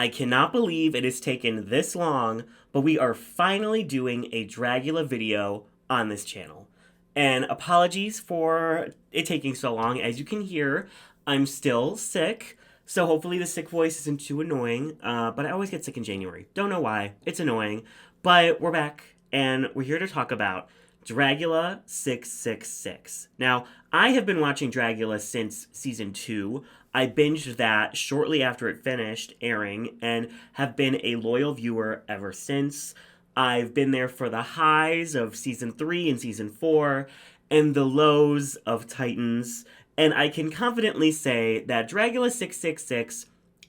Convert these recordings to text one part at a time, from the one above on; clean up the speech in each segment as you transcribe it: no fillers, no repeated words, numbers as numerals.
I cannot believe it has taken this long, but we are finally doing a Dragula video on this channel. And apologies for it taking so long. As you can hear, I'm still sick, so hopefully the sick voice isn't too annoying. But I always get sick in January. Don't know why. It's annoying. But we're back, and we're here to talk about Dragula 666. Now, I have been watching Dragula since season 2. I binged that shortly after it finished airing and have been a loyal viewer ever since. I've been there for the highs of season 3 and season 4 and the lows of Titans, and I can confidently say that Dragula 666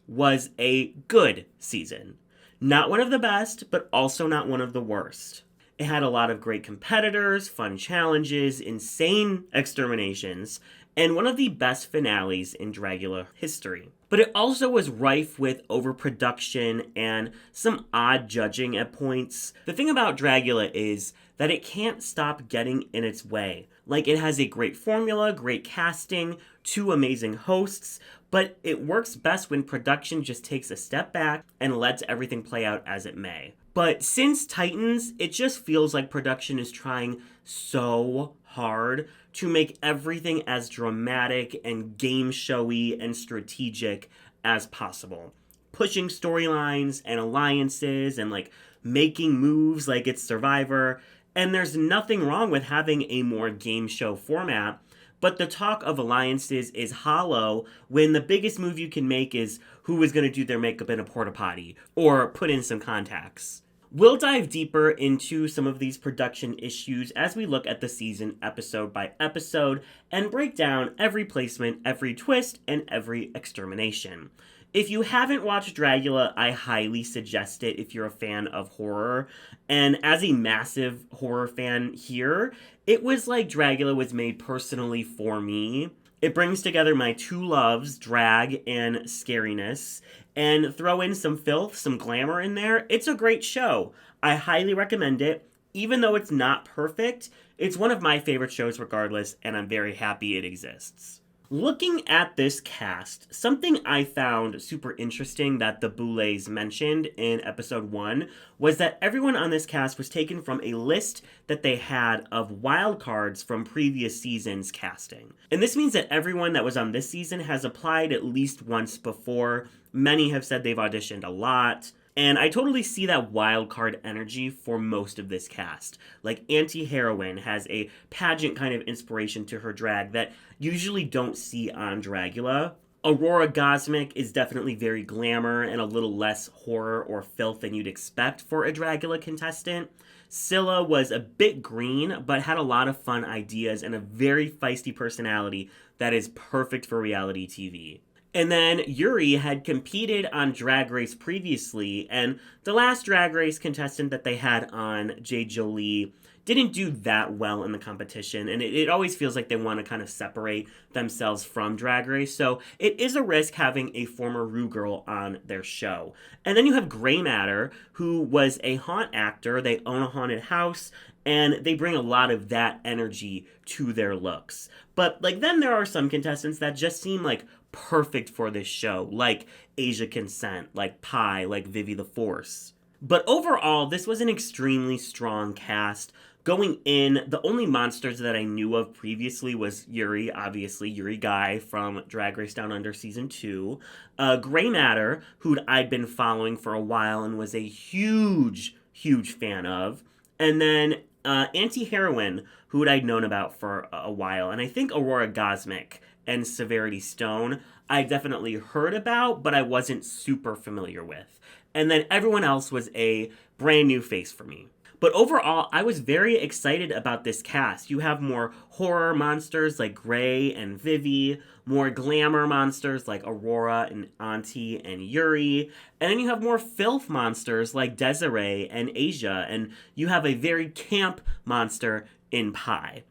was a good season. Not one of the best, but also not one of the worst. It had a lot of great competitors, fun challenges, insane exterminations, and one of the best finales in Dragula history. But it also was rife with overproduction and some odd judging at points. The thing about Dragula is that it can't stop getting in its way. Like, it has a great formula, great casting, 2 amazing hosts, but it works best when production just takes a step back and lets everything play out as it may. But since Titans, it just feels like production is trying so hard to make everything as dramatic and game showy and strategic as possible. Pushing storylines and alliances and making moves like it's Survivor. And there's nothing wrong with having a more game show format, but the talk of alliances is hollow when the biggest move you can make is who is going to do their makeup in a porta potty or put in some contacts. We'll dive deeper into some of these production issues as we look at the season episode by episode and break down every placement, every twist, and every extermination. If you haven't watched Dragula, I highly suggest it if you're a fan of horror. And as a massive horror fan here, it was like Dragula was made personally for me. It brings together my 2 loves, drag and scariness, and throw in some filth, some glamour in there. It's a great show. I highly recommend it. Even though it's not perfect, it's one of my favorite shows regardless, and I'm very happy it exists. Looking at this cast, something I found super interesting that the Boulets mentioned in episode 1 was that everyone on this cast was taken from a list that they had of wildcards from previous seasons' casting. And this means that everyone that was on this season has applied at least once before. Many have said they've auditioned a lot. And I totally see that wildcard energy for most of this cast. Like, Auntie Heroine has a pageant kind of inspiration to her drag that usually don't see on Dragula. Aurora Gosmic is definitely very glamour and a little less horror or filth than you'd expect for a Dragula contestant. Scylla was a bit green, but had a lot of fun ideas and a very feisty personality that is perfect for reality TV. And then Yuri had competed on Drag Race previously, and the last Drag Race contestant that they had on, J. Jolie, didn't do that well in the competition, and it always feels like they want to kind of separate themselves from Drag Race, so it is a risk having a former Rue girl on their show. And then you have Grey Matter, who was a haunt actor. They own a haunted house, and they bring a lot of that energy to their looks. But then there are some contestants that just seem perfect for this show, like Asia Consent, like Pi, like Vivi the Force. But overall, this was an extremely strong cast. Going in, the only monsters that I knew of previously was Yuri, obviously, Yuri Guy from Drag Race Down Under Season 2. Grey Matter, who I'd been following for a while and was a huge fan of. And then Auntie Heroine, who I'd known about for a while. And I think Aurora Gosmic and Severity Stone I definitely heard about, but I wasn't super familiar with. And then everyone else was a brand new face for me. But overall, I was very excited about this cast. You have more horror monsters like Grey and Vivi, more glamour monsters like Aurora and Auntie and Yuri, and then you have more filth monsters like Desiree and Asia, and you have a very camp monster in Pi.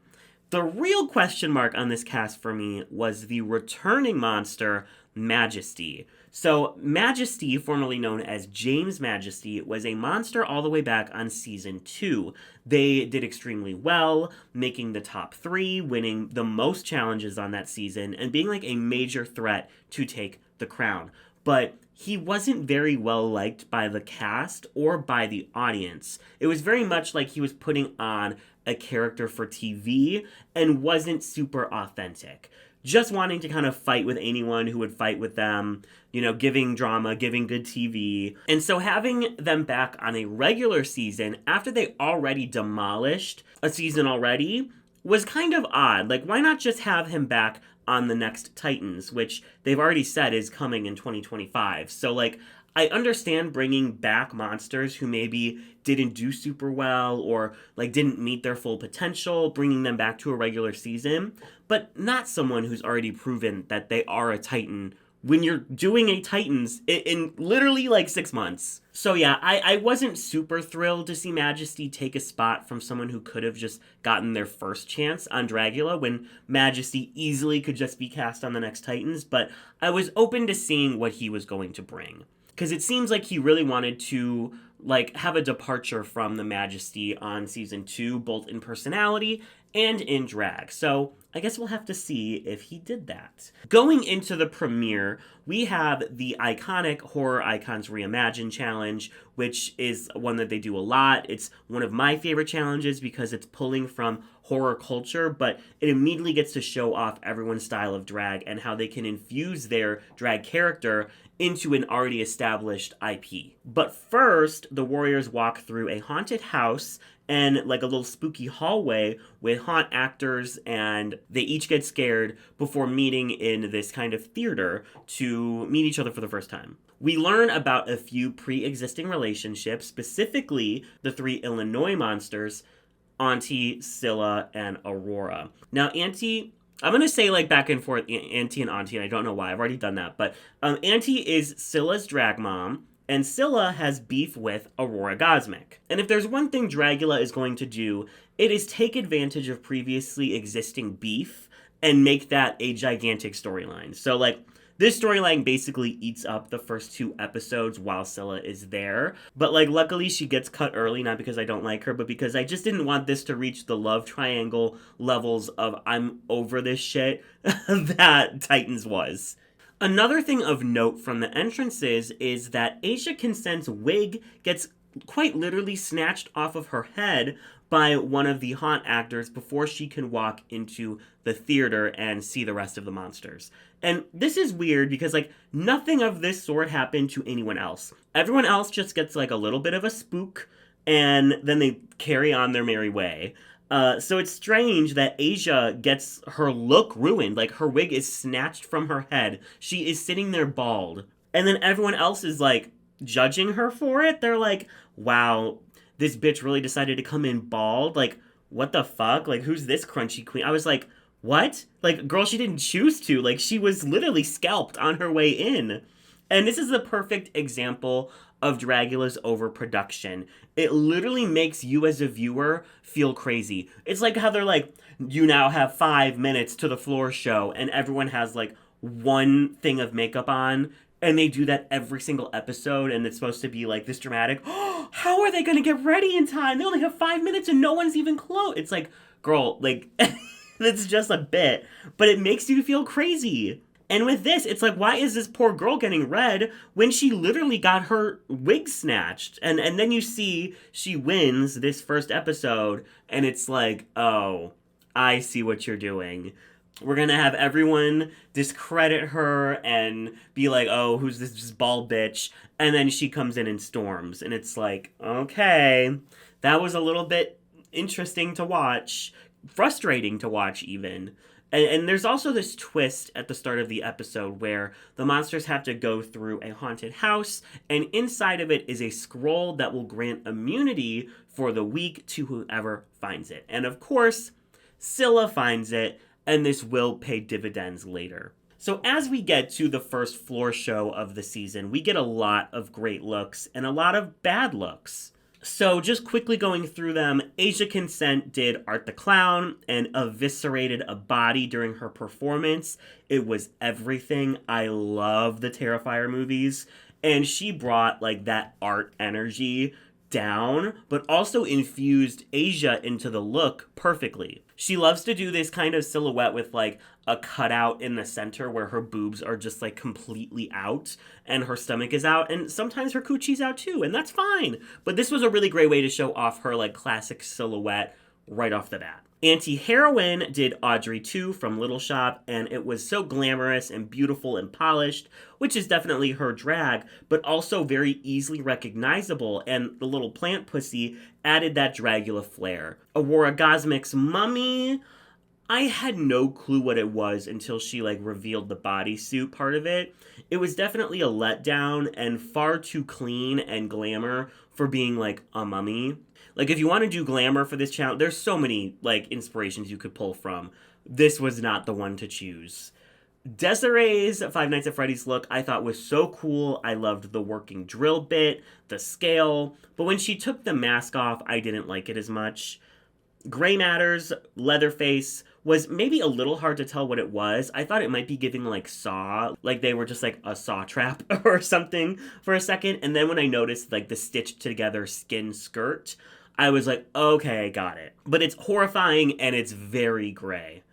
The real question mark on this cast for me was the returning monster, Majesty. So Majesty, formerly known as James Majesty, was a monster all the way back on season 2. They did extremely well, making the top 3, winning the most challenges on that season, and being like a major threat to take the crown. but he wasn't very well liked by the cast or by the audience. It was very much like he was putting on a character for TV and wasn't super authentic. Just wanting to kind of fight with anyone who would fight with them, giving drama, giving good TV. And so having them back on a regular season after they already demolished a season already was kind of odd. Like, why not just have him back on the next Titans, which they've already said is coming in 2025. So, like, I understand bringing back monsters who maybe didn't do super well or, like, didn't meet their full potential, bringing them back to a regular season, but not someone who's already proven that they are a Titan when you're doing a Titans in literally like 6 months. So yeah, I wasn't super thrilled to see Majesty take a spot from someone who could have just gotten their first chance on Dragula when Majesty easily could just be cast on the next Titans, but I was open to seeing what he was going to bring. Because it seems like he really wanted to like have a departure from the Majesty on season 2, both in personality and in drag. So I guess we'll have to see if he did that. Going into the premiere, we have the iconic Horror Icons Reimagine challenge, which is one that they do a lot. It's one of my favorite challenges because it's pulling from horror culture, but it immediately gets to show off everyone's style of drag and how they can infuse their drag character into an already established IP. But first, the warriors walk through a haunted house and like a little spooky hallway with haunt actors, and they each get scared before meeting in this kind of theater to meet each other for the first time. We learn about a few pre-existing relationships, specifically the 3 Illinois monsters, Auntie, Scylla, and Aurora. Now, Auntie, I'm going to say like back and forth, Auntie and Auntie, and I don't know why. I've already done that. But Auntie is Scylla's drag mom, and Scylla has beef with Aurora Gosmic. And if there's one thing Dragula is going to do, it is take advantage of previously existing beef and make that a gigantic storyline. So, like, this storyline basically eats up the first 2 episodes while Scylla is there. But, like, luckily she gets cut early, not because I don't like her, but because I just didn't want this to reach the love triangle levels of I'm over this shit that Titans was. Another thing of note from the entrances is that Asia Consent's wig gets quite literally snatched off of her head by one of the haunt actors before she can walk into the theater and see the rest of the monsters. And this is weird because, like, nothing of this sort happened to anyone else. Everyone else just gets, like, a little bit of a spook, and then they carry on their merry way. So it's strange that Asia gets her look ruined. Like, her wig is snatched from her head. She is sitting there bald. And then everyone else is, like, judging her for it. They're like, wow, this bitch really decided to come in bald? Like, what the fuck? Like, who's this crunchy queen? I was like, what? Like, girl, she didn't choose to. Like, she was literally scalped on her way in. And this is the perfect example of Dragula's overproduction. It literally makes you as a viewer feel crazy. It's like how they're like, you now have 5 minutes to the floor show, and everyone has like one thing of makeup on, and they do that every single episode, and it's supposed to be like this dramatic, oh, how are they gonna get ready in time? They only have 5 minutes and no one's even close. It's like, girl, like, it's just a bit, but it makes you feel crazy. And with this, it's like, why is this poor girl getting red when she literally got her wig snatched? And then you see she wins this first episode, and it's like, oh, I see what you're doing. We're going to have everyone discredit her and be like, oh, who's this just bald bitch? And then she comes in and storms. And it's like, okay, that was a little bit interesting to watch. Frustrating to watch, even. And there's also this twist at the start of the episode where the monsters have to go through a haunted house, and inside of it is a scroll that will grant immunity for the week to whoever finds it. And of course, Scylla finds it, and this will pay dividends later. So as we get to the first floor show of the season, we get a lot of great looks and a lot of bad looks. So just quickly going through them, Asia Consent did Art the Clown and eviscerated a body during her performance. It was everything. I love the Terrifier movies. And she brought like that art energy down, but also infused Asia into the look perfectly. She loves to do this kind of silhouette with like a cutout in the center where her boobs are just like completely out and her stomach is out, and sometimes her coochie's out too, and that's fine. But this was a really great way to show off her like classic silhouette right off the bat. Auntie Heroine did Audrey 2 from Little Shop, and it was so glamorous and beautiful and polished, which is definitely her drag, but also very easily recognizable, and the little plant pussy added that Dragula flair. Aurora Gosmic's Mummy, I had no clue what it was until she like revealed the bodysuit part of it. It was definitely a letdown and far too clean and glamour for being like a mummy. Like, if you want to do glamour for this channel, there's so many, like, inspirations you could pull from. This was not the one to choose. Desiree's Five Nights at Freddy's look I thought was so cool. I loved the working drill bit, the scale, but when she took the mask off, I didn't like it as much. Grey Matter's Leatherface was maybe a little hard to tell what it was. I thought it might be giving like Saw, like they were just like a saw trap or something for a second, and then when I noticed like the stitched together skin skirt, I was like, okay, got it. But it's horrifying and it's very gray.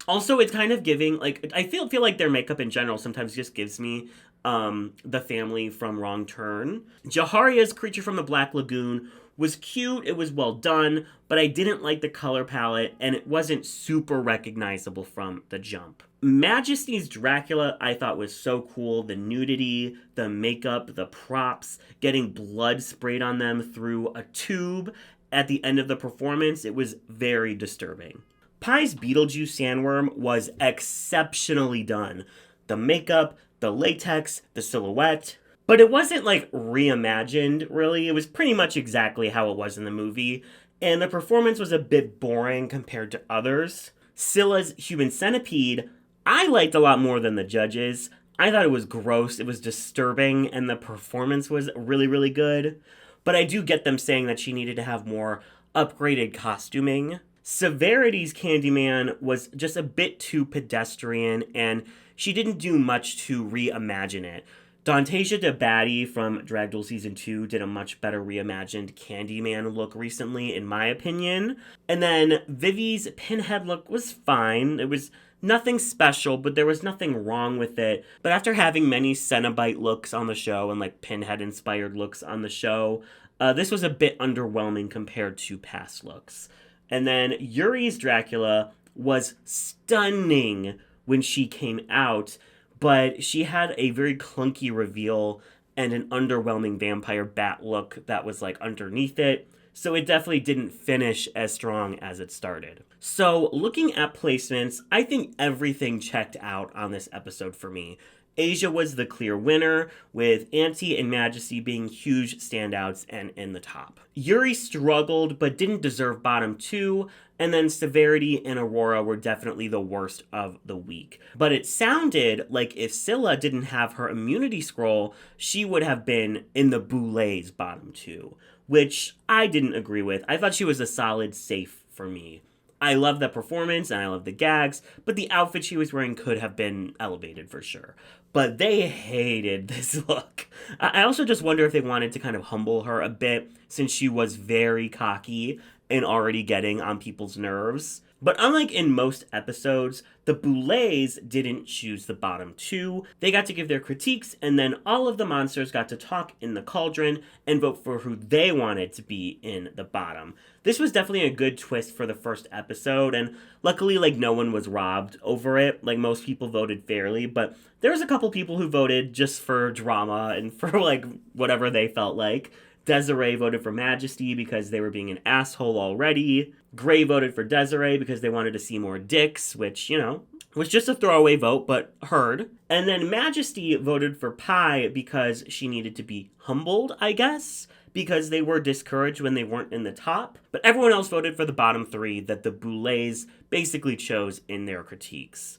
Also, it's kind of giving, like, I feel like their makeup in general sometimes just gives me the family from Wrong Turn. Jaharia's Creature from the Black Lagoon was cute, it was well done, but I didn't like the color palette, and it wasn't super recognizable from the jump. Majesty's Dracula I thought was so cool. The nudity, the makeup, the props, getting blood sprayed on them through a tube at the end of the performance, it was very disturbing. Pie's Beetlejuice Sandworm was exceptionally done. The makeup, the latex, the silhouette, but it wasn't like reimagined, really. It was pretty much exactly how it was in the movie, and the performance was a bit boring compared to others. Scylla's Human Centipede, I liked a lot more than the judges. I thought it was gross, it was disturbing, and the performance was really, really good. But I do get them saying that she needed to have more upgraded costuming. Severity's Candyman was just a bit too pedestrian, and she didn't do much to reimagine it. Dantasia DeBatty from Drag Duel Season 2 did a much better reimagined Candyman look recently, in my opinion. And then Vivi's Pinhead look was fine. It was nothing special, but there was nothing wrong with it. But after having many Cenobite looks on the show and like Pinhead-inspired looks on the show, this was a bit underwhelming compared to past looks. And then Yuri's Dracula was stunning when she came out, but she had a very clunky reveal and an underwhelming vampire bat look that was like underneath it. So it definitely didn't finish as strong as it started. So looking at placements, I think everything checked out on this episode for me. Asia was the clear winner, with Auntie and Majesty being huge standouts and in the top. Yuri struggled but didn't deserve bottom 2, and then Severity and Aurora were definitely the worst of the week. But it sounded like if Scylla didn't have her immunity scroll, she would have been in the Boulets bottom 2, which I didn't agree with. I thought she was a solid safe for me. I love the performance and I love the gags, but the outfit she was wearing could have been elevated for sure. But they hated this look. I also just wonder if they wanted to kind of humble her a bit, since she was very cocky and already getting on people's nerves. But unlike in most episodes, the Boulets didn't choose the bottom 2. They got to give their critiques, and then all of the monsters got to talk in the cauldron and vote for who they wanted to be in the bottom. This was definitely a good twist for the first episode, and luckily, like, no one was robbed over it. Like, most people voted fairly, but there was a couple people who voted just for drama and for, like, whatever they felt like. Desiree voted for Majesty because they were being an asshole already. Gray voted for Desiree because they wanted to see more dicks, which, you know, was just a throwaway vote, but heard. And then Majesty voted for Pie because she needed to be humbled, I guess, because they were discouraged when they weren't in the top. But everyone else voted for the bottom 3 that the Boulets basically chose in their critiques.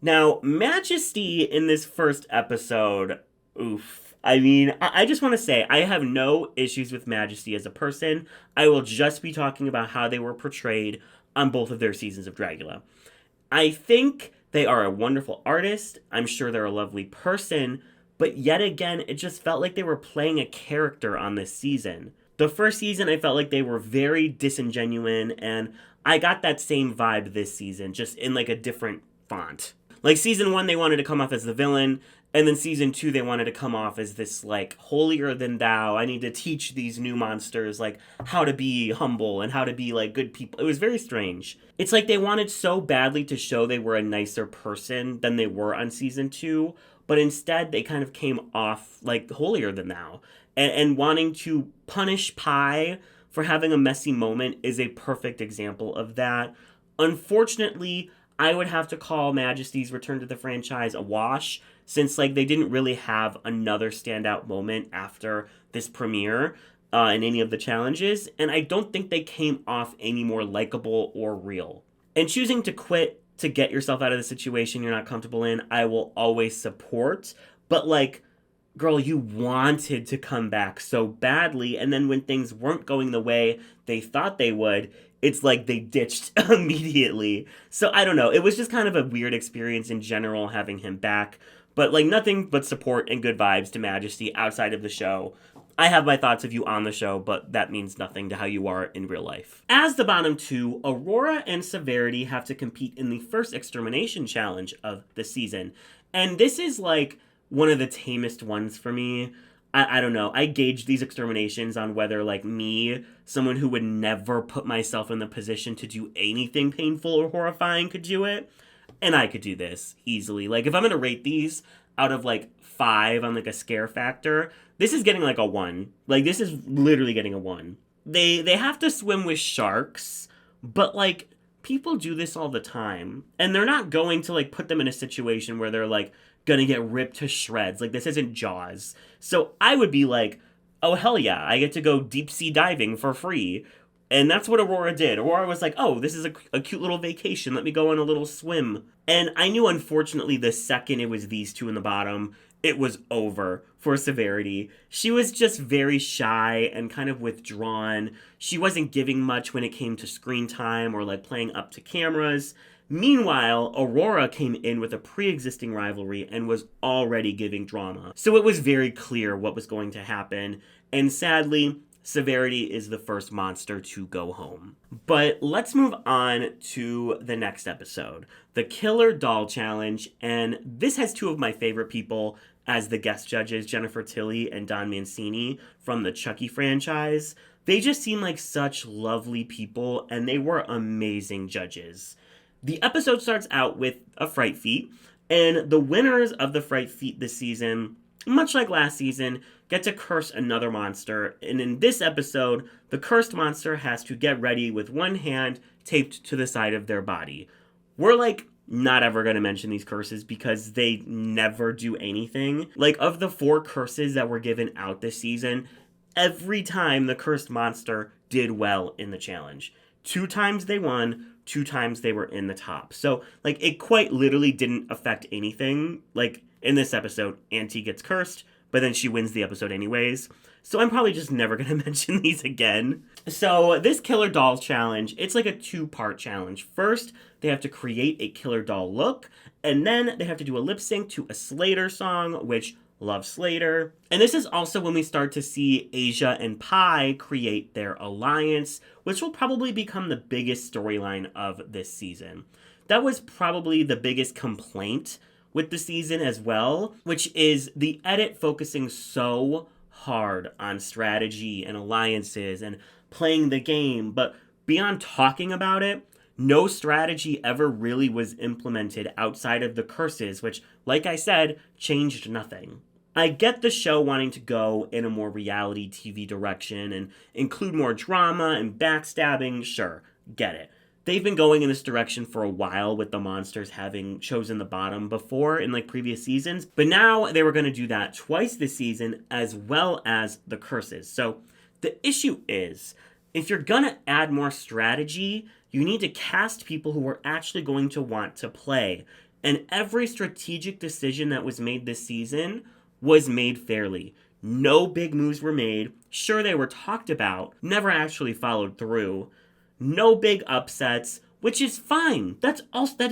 Now, Majesty in this first episode, oof. I mean, I just want to say, I have no issues with Majesty as a person. I will just be talking about how they were portrayed on both of their seasons of Dragula. I think they are a wonderful artist. I'm sure they're a lovely person. But yet again, it just felt like they were playing a character on this season. The first season, I felt like they were very disingenuous, and I got that same vibe this season, just in like a different font. Like season 1, they wanted to come off as the villain, and then season 2, they wanted to come off as this like holier than thou. I need to teach these new monsters like how to be humble and how to be like good people. It was very strange. It's like they wanted so badly to show they were a nicer person than they were on season 2, but instead they kind of came off like holier than thou. And wanting to punish Pi for having a messy moment is a perfect example of that. Unfortunately, I would have to call Majesty's return to the franchise a wash, since like they didn't really have another standout moment after this premiere in any of the challenges, and I don't think they came off any more likable or real. And choosing to quit to get yourself out of the situation you're not comfortable in, I will always support, but like, girl, you wanted to come back so badly, and then when things weren't going the way they thought they would, it's like they ditched immediately. So I don't know. It was just kind of a weird experience in general having him back. But like nothing but support and good vibes to Majesty outside of the show. I have my thoughts of you on the show, but that means nothing to how you are in real life. As the bottom two, Aurora and Severity have to compete in the first extermination challenge of the season. And this is like one of the tamest ones for me. I don't know. I gauge these exterminations on whether, like me, someone who would never put myself in the position to do anything painful or horrifying, could do it. And I could do this easily. Like, if I'm going to rate these out of, like, 5 on, like, a scare factor, this is getting, like, a 1. Like, this is literally getting a 1. They have to swim with sharks, but, like, people do this all the time. And they're not going to, like, put them in a situation where they're, like, gonna get ripped to shreds. Like, this isn't Jaws. So I would be like, oh, hell yeah, I get to go deep sea diving for free. And that's what Aurora did. Aurora was like, oh, this is a cute little vacation. Let me go on a little swim. And I knew, unfortunately, the second it was these two in the bottom, it was over for Severity. She was just very shy and kind of withdrawn. She wasn't giving much when it came to screen time or, like, playing up to cameras. Meanwhile, Aurora came in with a pre-existing rivalry and was already giving drama. So it was very clear what was going to happen. And sadly, Severity is the first monster to go home. But let's move on to the next episode, the Killer Doll Challenge. And this has two of my favorite people as the guest judges, Jennifer Tilly and Don Mancini from the Chucky franchise. They just seem like such lovely people, and they were amazing judges. The episode starts out with a fright feat, and the winners of the fright feat this season, much like last season, get to curse another monster. And in this episode, the cursed monster has to get ready with one hand taped to the side of their body. We're like not ever going to mention these curses because they never do anything. Like, of the 4 curses that were given out this season, every time the cursed monster did well in the challenge. 2 times they won, 2 times they were in the top. So, like, it quite literally didn't affect anything. Like, in this episode, Auntie gets cursed, but then she wins the episode anyways. So I'm probably just never going to mention these again. So this Killer Doll Challenge, it's like a 2-part challenge. First, they have to create a killer doll look, and then they have to do a lip sync to a Slater song, which love Slater. And this is also when we start to see Asia and Pi create their alliance, which will probably become the biggest storyline of this season. That was probably the biggest complaint with the season as well, which is the edit focusing so hard on strategy and alliances and playing the game, but beyond talking about it, no strategy ever really was implemented outside of the curses, which, like I said, changed nothing. I get the show wanting to go in a more reality TV direction and include more drama and backstabbing, sure, get it. They've been going in this direction for a while with the monsters having chosen the bottom before in like previous seasons, but now they were going to do that twice this season as well as the curses. So the issue is, if you're going to add more strategy, you need to cast people who are actually going to want to play. And every strategic decision that was made this season was made fairly. No big moves were made. Sure, they were talked about, never actually followed through. No big upsets, which is fine. That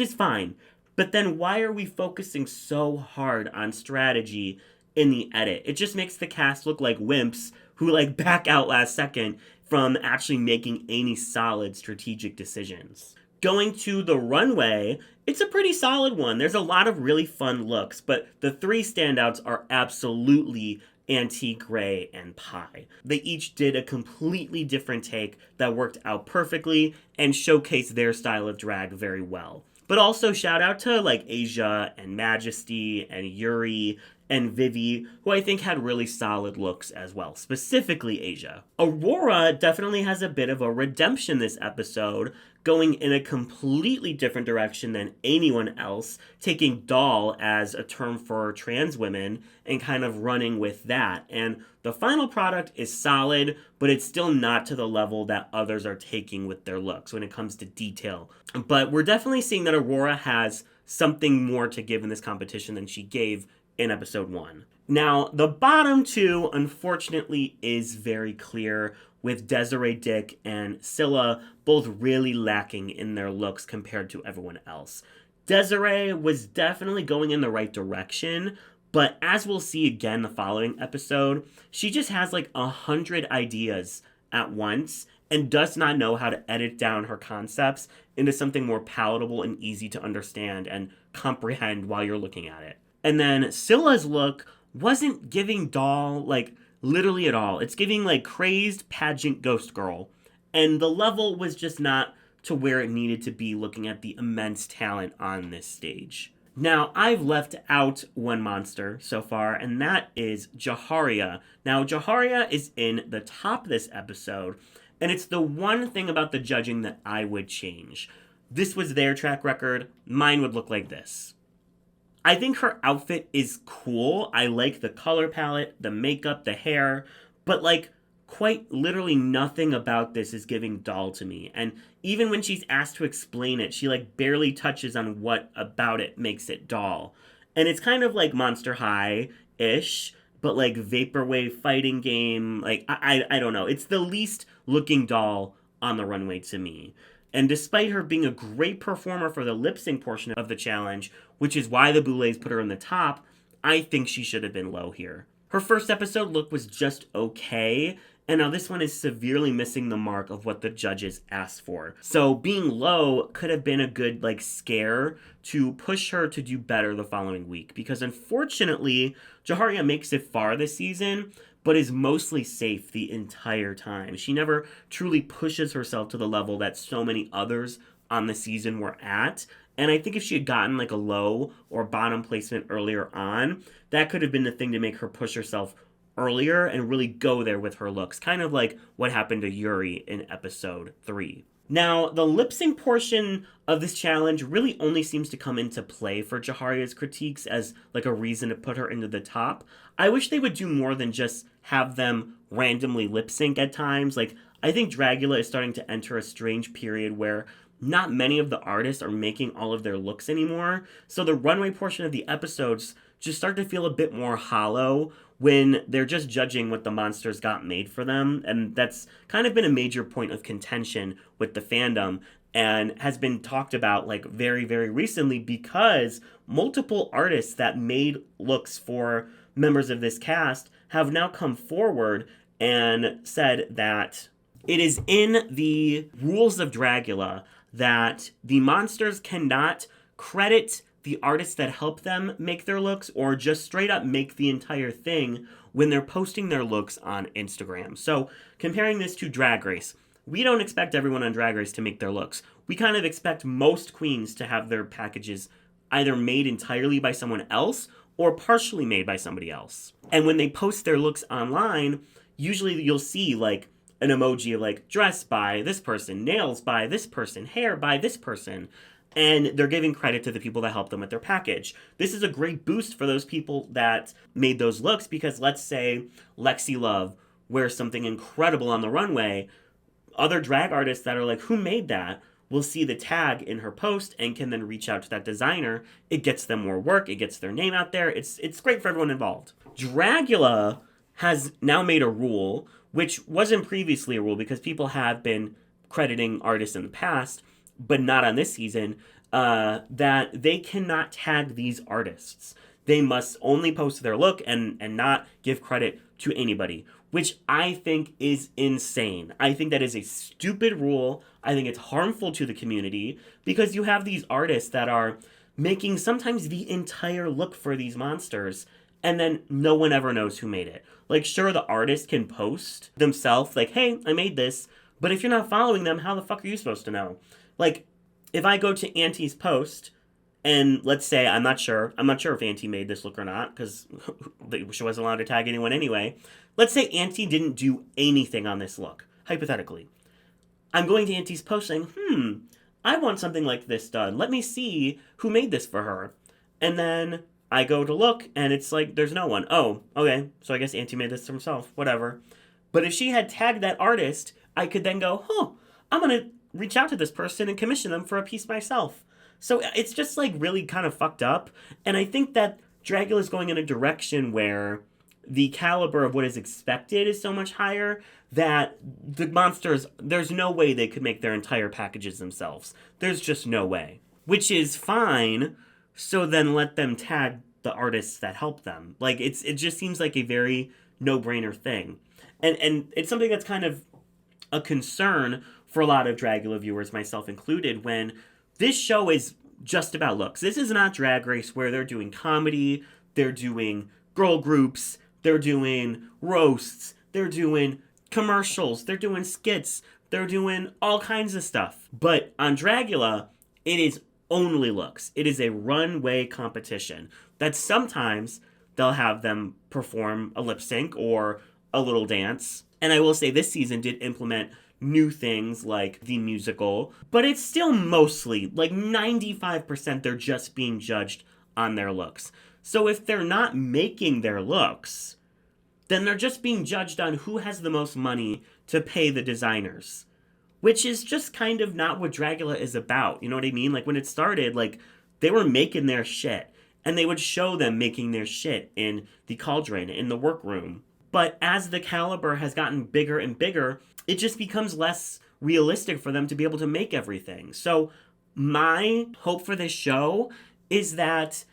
is fine. But then why are we focusing so hard on strategy in the edit? It just makes the cast look like wimps who like back out last second from actually making any solid strategic decisions. Going to the runway, it's a pretty solid one. There's a lot of really fun looks, but the three standouts are absolutely Antique, Ray, and Pie. They each did a completely different take that worked out perfectly and showcased their style of drag very well. But also shout out to like Asia and Majesty and Yuri and Vivi, who I think had really solid looks as well, specifically Asia. Aurora definitely has a bit of a redemption this episode, going in a completely different direction than anyone else, taking doll as a term for trans women and kind of running with that. And the final product is solid, but it's still not to the level that others are taking with their looks when it comes to detail. But we're definitely seeing that Aurora has something more to give in this competition than she gave in episode 1. Now, the bottom two, unfortunately, is very clear, with Desiree Dick and Scylla both really lacking in their looks compared to everyone else. Desiree was definitely going in the right direction, but as we'll see again the following episode, she just has like 100 ideas at once and does not know how to edit down her concepts into something more palatable and easy to understand and comprehend while you're looking at it. And then Scylla's look wasn't giving doll, like, literally at all. It's giving, like, crazed pageant ghost girl. And the level was just not to where it needed to be looking at the immense talent on this stage. Now, I've left out one monster so far, and that is Jaharia. Now, Jaharia is in the top this episode, and it's the one thing about the judging that I would change. This was their track record. Mine would look like this. I think her outfit is cool. I like the color palette, the makeup, the hair, but like quite literally nothing about this is giving doll to me. And even when she's asked to explain it, she like barely touches on what about it makes it doll. And it's kind of like Monster High-ish, but like vaporwave fighting game. Like I don't know. It's the least looking doll on the runway to me. And despite her being a great performer for the lip sync portion of the challenge, which is why the Boulets put her in the top, I think she should have been low here. Her first episode look was just okay, and now this one is severely missing the mark of what the judges asked for. So being low could have been a good like scare to push her to do better the following week, because unfortunately, Jaharia makes it far this season, but is mostly safe the entire time. She never truly pushes herself to the level that so many others on the season were at. And I think if she had gotten like a low or bottom placement earlier on, that could have been the thing to make her push herself earlier and really go there with her looks. Kind of like what happened to Yuri in episode 3. Now, the lip sync portion of this challenge really only seems to come into play for Jaharia's critiques as like a reason to put her into the top. I wish they would do more than just have them randomly lip sync at times. Like, I think Dragula is starting to enter a strange period where not many of the artists are making all of their looks anymore. So the runway portion of the episodes just start to feel a bit more hollow when they're just judging what the monsters got made for them. And that's kind of been a major point of contention with the fandom and has been talked about like very, very recently because multiple artists that made looks for members of this cast have now come forward and said that it is in the rules of Dragula that the monsters cannot credit the artists that help them make their looks or just straight up make the entire thing when they're posting their looks on Instagram. So comparing this to Drag Race, we don't expect everyone on Drag Race to make their looks. We kind of expect most queens to have their packages either made entirely by someone else or partially made by somebody else. And when they post their looks online, usually you'll see like an emoji of like dress by this person, nails by this person, hair by this person. And they're giving credit to the people that helped them with their package. This is a great boost for those people that made those looks because let's say Lexi Love wears something incredible on the runway. Other drag artists that are like, who made that? Will see the tag in her post and can then reach out to that designer. It gets them more work. It gets their name out there. It's great for everyone involved. Dragula has now made a rule, which wasn't previously a rule because people have been crediting artists in the past, but not on this season, that they cannot tag these artists. They must only post their look and not give credit to anybody, which I think is insane. I think that is a stupid rule. I think it's harmful to the community because you have these artists that are making sometimes the entire look for these monsters, and then no one ever knows who made it. Like, sure, the artist can post themselves, like, hey, I made this, but if you're not following them, how the fuck are you supposed to know? Like, if I go to Auntie's post, and let's say, I'm not sure if Auntie made this look or not, because she wasn't allowed to tag anyone anyway. Let's say Auntie didn't do anything on this look, hypothetically. I'm going to Auntie's post saying, I want something like this done. Let me see who made this for her. And then I go to look, and it's like, there's no one. Oh, okay, so I guess Auntie made this herself. Whatever. But if she had tagged that artist, I could then go, I'm going to reach out to this person and commission them for a piece myself. So it's just, like, really kind of fucked up. And I think that Dragula is going in a direction where the caliber of what is expected is so much higher that the monsters, there's no way they could make their entire packages themselves. There's just no way. Which is fine, so then let them tag the artists that help them. Like, it just seems like a very no-brainer thing. And it's something that's kind of a concern for a lot of Dragula viewers, myself included, when this show is just about looks. This is not Drag Race where they're doing comedy, they're doing girl groups, they're doing roasts, they're doing commercials, they're doing skits, they're doing all kinds of stuff. But on Dragula, it is only looks. It is a runway competition that sometimes they'll have them perform a lip sync or a little dance. And I will say this season did implement new things like the musical, but it's still mostly, like 95%, they're just being judged on their looks. So if they're not making their looks, then they're just being judged on who has the most money to pay the designers, which is just kind of not what Dragula is about. You know what I mean? Like, when it started, like, they were making their shit, and they would show them making their shit in the cauldron, in the workroom. But as the caliber has gotten bigger and bigger, it just becomes less realistic for them to be able to make everything. So my hope for this show is that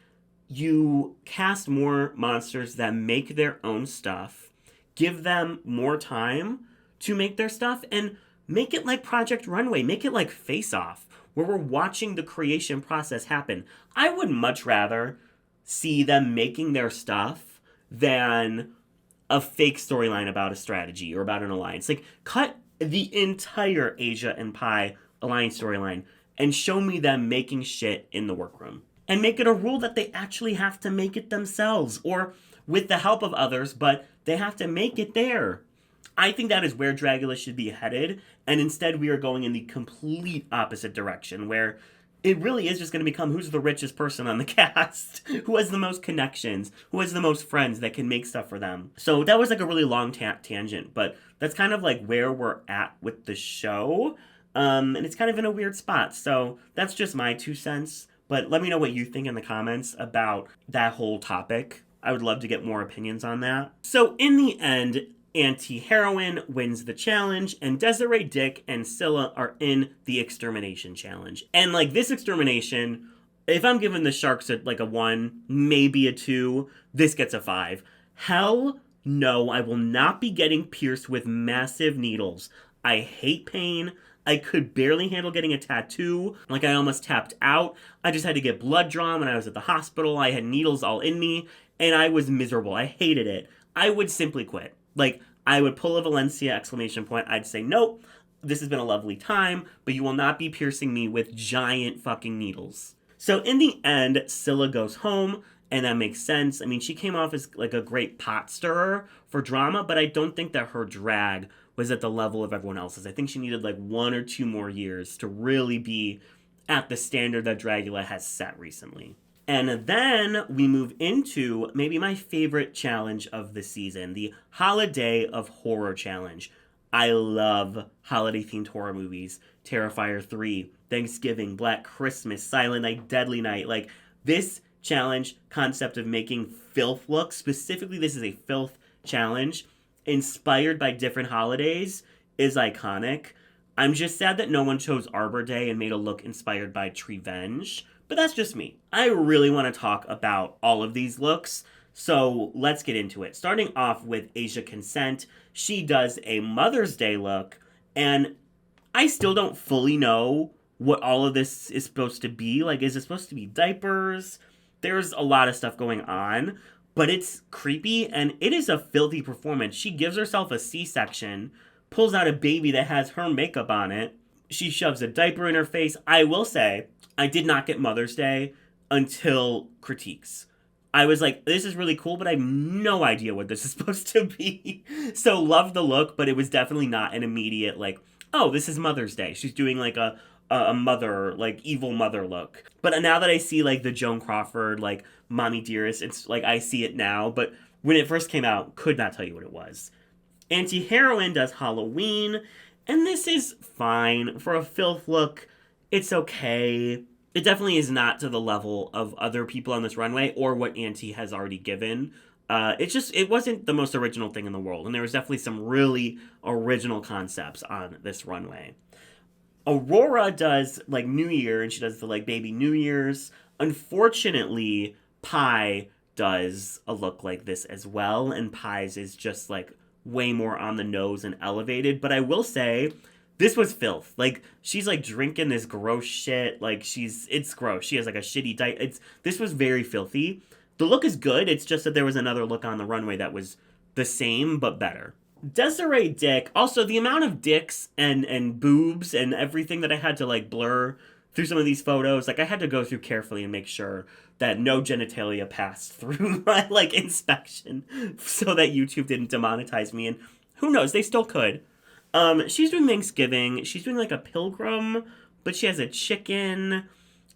you cast more monsters that make their own stuff, give them more time to make their stuff, and make it like Project Runway. Make it like Face Off, where we're watching the creation process happen. I would much rather see them making their stuff than a fake storyline about a strategy or about an alliance. Like, cut the entire Asia and Pi alliance storyline and show me them making shit in the workroom. And make it a rule that they actually have to make it themselves, or with the help of others, but they have to make it there. I think that is where Dragula should be headed, and instead we are going in the complete opposite direction, where it really is just going to become who's the richest person on the cast, who has the most connections, who has the most friends that can make stuff for them. So that was like a really long tangent, but that's kind of like where we're at with the show, and it's kind of in a weird spot. So that's just my 2 cents, but let me know what you think in the comments about that whole topic. I would love to get more opinions on that. So in the end, Auntie Heroine wins the challenge, and Desiree, Dick, and Scylla are in the extermination challenge. And, like, this extermination, if I'm giving the sharks a 1, maybe a 2, this gets a 5. Hell no, I will not be getting pierced with massive needles. I hate pain. I could barely handle getting a tattoo. Like, I almost tapped out. I just had to get blood drawn when I was at the hospital. I had needles all in me, and I was miserable. I hated it. I would simply quit. Like, I would pull a Valencia ! I'd say, nope, this has been a lovely time, but you will not be piercing me with giant fucking needles. So in the end, Scylla goes home, and that makes sense. I mean, she came off as like a great pot stirrer for drama, but I don't think that her drag was at the level of everyone else's. I think she needed like 1 or 2 more years to really be at the standard that Dragula has set recently. And then we move into maybe my favorite challenge of the season, the Holiday of Horror Challenge. I love holiday-themed horror movies. Terrifier 3, Thanksgiving, Black Christmas, Silent Night, Deadly Night. Like, this challenge concept of making filth looks, specifically this is a filth challenge, inspired by different holidays, is iconic. I'm just sad that no one chose Arbor Day and made a look inspired by Treevenge. But that's just me. I really want to talk about all of these looks. So let's get into it. Starting off with Asia Consent, she does a Mother's Day look, and I still don't fully know what all of this is supposed to be. Like, is it supposed to be diapers? There's a lot of stuff going on, but it's creepy and it is a filthy performance. She gives herself a C-section, pulls out a baby that has her makeup on it. She shoves a diaper in her face. I will say, I did not get Mother's Day until critiques. I was like, this is really cool, but I have no idea what this is supposed to be. So loved the look, but it was definitely not an immediate, like, oh, this is Mother's Day. She's doing like a mother, like evil mother look. But now that I see like the Joan Crawford, like Mommy Dearest, it's like I see it now. But when it first came out, could not tell you what it was. Auntie Heroine does Halloween, and this is fine. For a filth look, it's okay. It definitely is not to the level of other people on this runway or what Auntie has already given. It wasn't the most original thing in the world, and there was definitely some really original concepts on this runway. Aurora does like New Year, and she does the like baby New Year's. Unfortunately, Pie does a look like this as well, and Pie's is just like way more on the nose and elevated. But I will say, this was filth. Like, she's like drinking this gross shit. Like, it's gross. She has like a shitty diet. This was very filthy. The look is good. It's just that there was another look on the runway that was the same but better. Desiree Dick, also the amount of dicks and boobs and everything that I had to like blur through some of these photos, like I had to go through carefully and make sure that no genitalia passed through my like inspection so that YouTube didn't demonetize me, and who knows, they still could. She's doing Thanksgiving, she's doing like a pilgrim, but she has a chicken.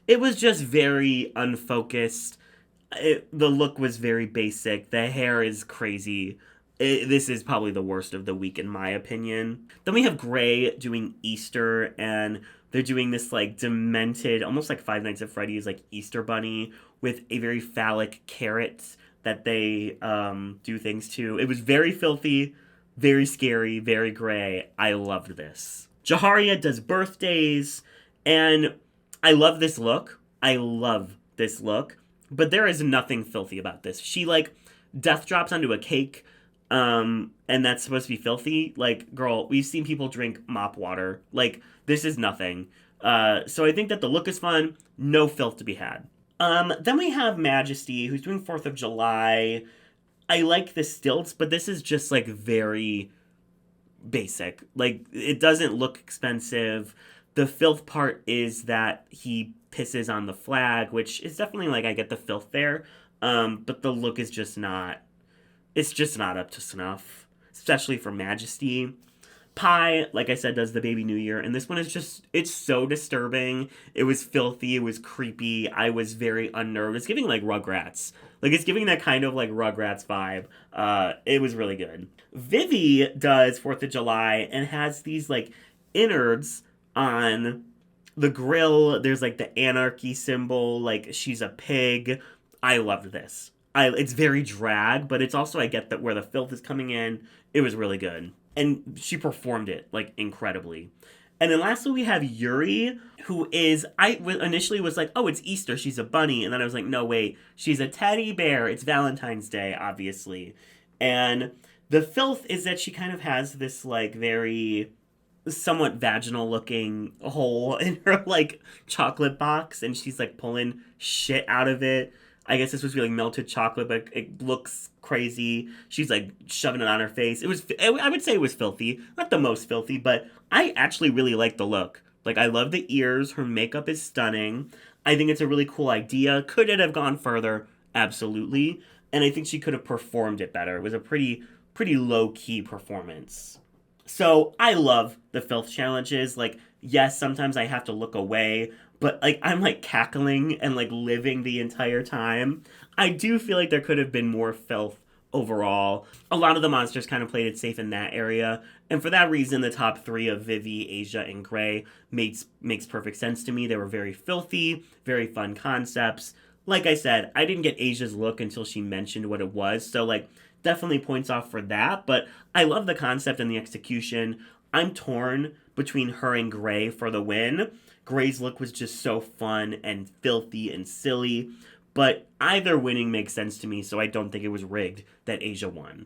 It was just very unfocused. The look was very basic. The hair is crazy. This is probably the worst of the week in my opinion. Then we have Gray doing Easter, and they're doing this like demented, almost like Five Nights at Freddy's like Easter bunny with a very phallic carrot that they do things to. It was very filthy, very scary, very Gray. I loved this. Jaharia does birthdays, and I love this look. I love this look, but there is nothing filthy about this. She like death drops onto a cake. And that's supposed to be filthy. Like, girl, we've seen people drink mop water. Like, this is nothing. So I think that the look is fun. No filth to be had. Then we have Majesty, who's doing 4th of July. I like the stilts, but this is just, like, very basic. Like, it doesn't look expensive. The filth part is that he pisses on the flag, which is definitely, like, I get the filth there. But the look is just not... It's just not up to snuff, especially for Majesty. Pie, like I said, does the baby New Year, and this one is just, it's so disturbing. It was filthy, it was creepy, I was very unnerved. It's giving like Rugrats. Like, it's giving that kind of like Rugrats vibe. It was really good. Vivi does 4th of July and has these like innards on the grill. There's like the anarchy symbol, like she's a pig. I loved this. It's very drag, but it's also, I get that where the filth is coming in. It was really good. And she performed it, like, incredibly. And then lastly, we have Yuri, who is, initially was like, oh, it's Easter, she's a bunny. And then I was like, no, wait, she's a teddy bear. It's Valentine's Day, obviously. And the filth is that she kind of has this, like, very somewhat vaginal looking hole in her, like, chocolate box. And she's, like, pulling shit out of it. I guess this was really melted chocolate, but it looks crazy. She's like shoving it on her face. I would say it was filthy. Not the most filthy, but I actually really like the look. Like, I love the ears. Her makeup is stunning. I think it's a really cool idea. Could it have gone further? Absolutely. And I think she could have performed it better. It was a pretty low-key performance. So I love the filth challenges. Like, yes, sometimes I have to look away, but like I'm like cackling and like living the entire time. I do feel like there could have been more filth overall. A lot of the monsters kind of played it safe in that area, and for that reason, the top 3 of Vivi, Asia, and Gray makes perfect sense to me. They were very filthy, very fun concepts. Like I said, I didn't get Asia's look until she mentioned what it was, so like definitely points off for that, but I love the concept and the execution. I'm torn between her and Gray for the win. Gray's look was just so fun and filthy and silly, but either winning makes sense to me, so I don't think it was rigged that Asia won.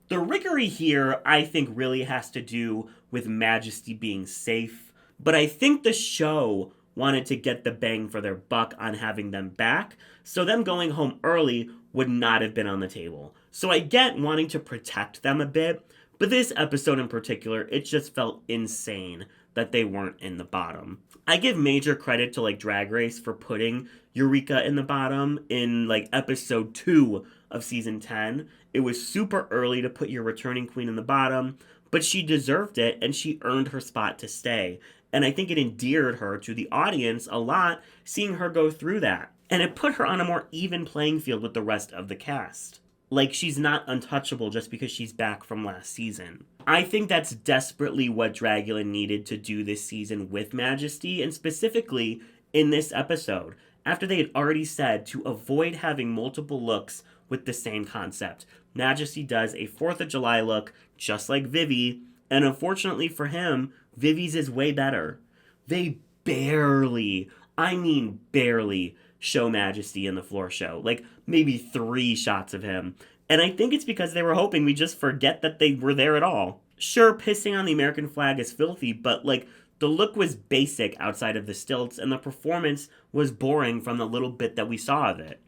The Riggory here, I think, really has to do with Majesty being safe, but I think the show wanted to get the bang for their buck on having them back, so them going home early would not have been on the table. So I get wanting to protect them a bit, but this episode in particular, it just felt insane that they weren't in the bottom. I give major credit to like Drag Race for putting Eureka in the bottom in like episode 2 of season 10. It was super early to put your returning queen in the bottom, but she deserved it and she earned her spot to stay. And I think it endeared her to the audience a lot seeing her go through that. And it put her on a more even playing field with the rest of the cast. Like, she's not untouchable just because she's back from last season. I think that's desperately what Dragula needed to do this season with Majesty, and specifically in this episode, after they had already said to avoid having multiple looks with the same concept. Majesty does a 4th of July look, just like Vivi, and unfortunately for him, Vivi's is way better. They barely, I mean barely, show Majesty in the floor show. Like, maybe 3 shots of him. And I think it's because they were hoping we just forget that they were there at all. Sure, pissing on the American flag is filthy, but, like, the look was basic outside of the stilts, and the performance was boring from the little bit that we saw of it.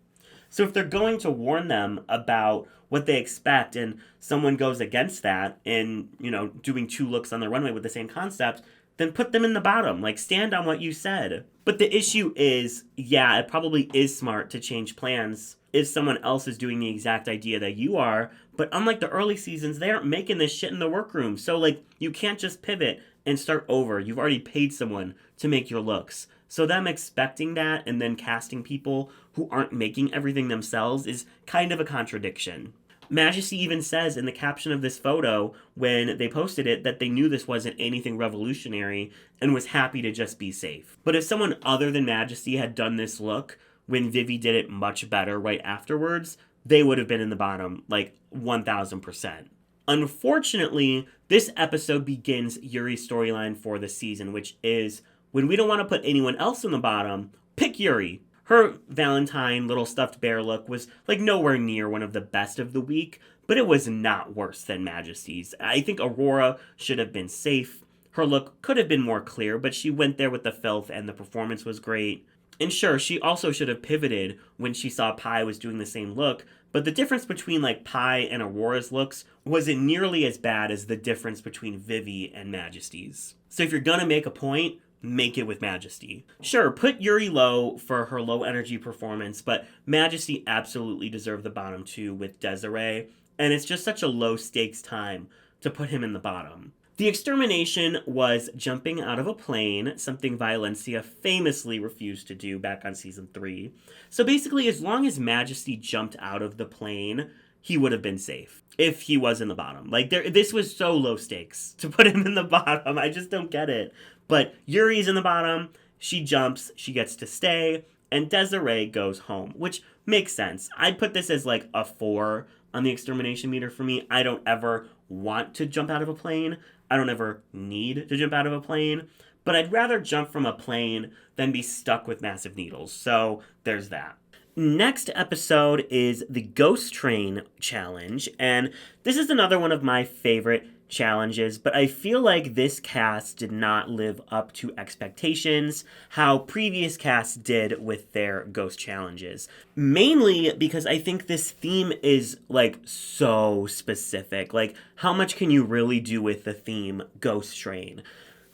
So if they're going to warn them about what they expect and someone goes against that in, doing 2 looks on the runway with the same concept, then put them in the bottom. Like, stand on what you said. But the issue is, yeah, it probably is smart to change plans if someone else is doing the exact idea that you are. But unlike the early seasons, they aren't making this shit in the workroom. So, like, you can't just pivot and start over. You've already paid someone to make your looks. So them expecting that and then casting people who aren't making everything themselves is kind of a contradiction. Majesty even says in the caption of this photo when they posted it that they knew this wasn't anything revolutionary and was happy to just be safe. But if someone other than Majesty had done this look when Vivi did it much better right afterwards, they would have been in the bottom, like 1000%. Unfortunately, this episode begins Yuri's storyline for the season, which is when we don't want to put anyone else in the bottom, pick Yuri. Her Valentine little stuffed bear look was like nowhere near one of the best of the week, but it was not worse than Majesty's. I think Aurora should have been safe. Her look could have been more clear, but she went there with the filth and the performance was great. And sure, she also should have pivoted when she saw Pi was doing the same look, but the difference between like Pi and Aurora's looks wasn't nearly as bad as the difference between Vivi and Majesty's. So if you're gonna make a point, make it with Majesty. Sure, put Yuri low for her low energy performance, but Majesty absolutely deserved the bottom 2 with Desiree, and it's just such a low stakes time to put him in the bottom. The extermination was jumping out of a plane, something Violencia famously refused to do back on season 3. So basically, as long as Majesty jumped out of the plane, he would have been safe if he was in the bottom. Like, this was so low stakes to put him in the bottom. I just don't get it. But Yuri's in the bottom, she jumps, she gets to stay, and Desiree goes home, which makes sense. I'd put this as like a 4 on the extermination meter for me. I don't ever want to jump out of a plane. I don't ever need to jump out of a plane. But I'd rather jump from a plane than be stuck with massive needles. So there's that. Next episode is the Ghost Train Challenge, and this is another one of my favorite challenges, but I feel like this cast did not live up to expectations how previous casts did with their ghost challenges. Mainly because I think this theme is like so specific. Like, how much can you really do with the theme Ghost Train?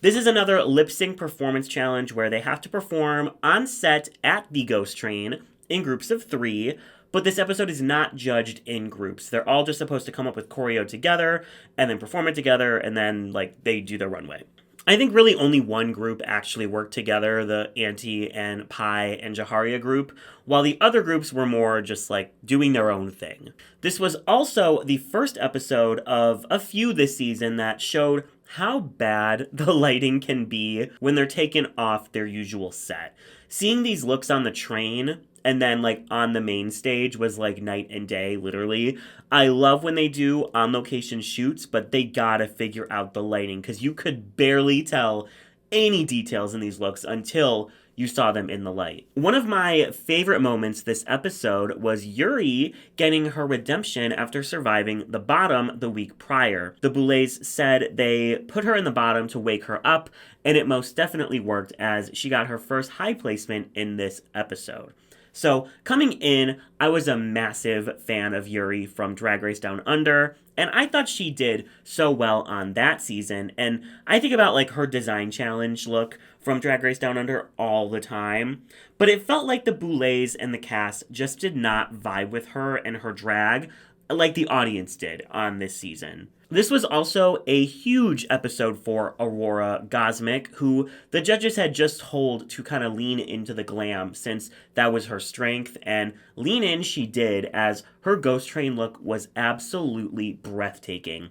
This is another lip sync performance challenge where they have to perform on set at the Ghost Train in groups of 3, but this episode is not judged in groups. They're all just supposed to come up with choreo together and then perform it together, and then like they do their runway. I think really only one group actually worked together, the Auntie and Pi and Jaharia group, while the other groups were more just like doing their own thing. This was also the first episode of a few this season that showed how bad the lighting can be when they're taken off their usual set. Seeing these looks on the train and then like on the main stage was like night and day, literally. I love when they do on location shoots, but they gotta figure out the lighting because you could barely tell any details in these looks until you saw them in the light. One of my favorite moments this episode was Yuri getting her redemption after surviving the bottom the week prior. The Boulets said they put her in the bottom to wake her up, and it most definitely worked as she got her first high placement in this episode. So, coming in, I was a massive fan of Yuri from Drag Race Down Under, and I thought she did so well on that season, and I think about, like, her design challenge look from Drag Race Down Under all the time, but it felt like the Boulets and the cast just did not vibe with her and her drag like the audience did on this season. This was also a huge episode for Aurora Gosmic, who the judges had just told to kind of lean into the glam since that was her strength, and lean in she did as her Ghost Train look was absolutely breathtaking.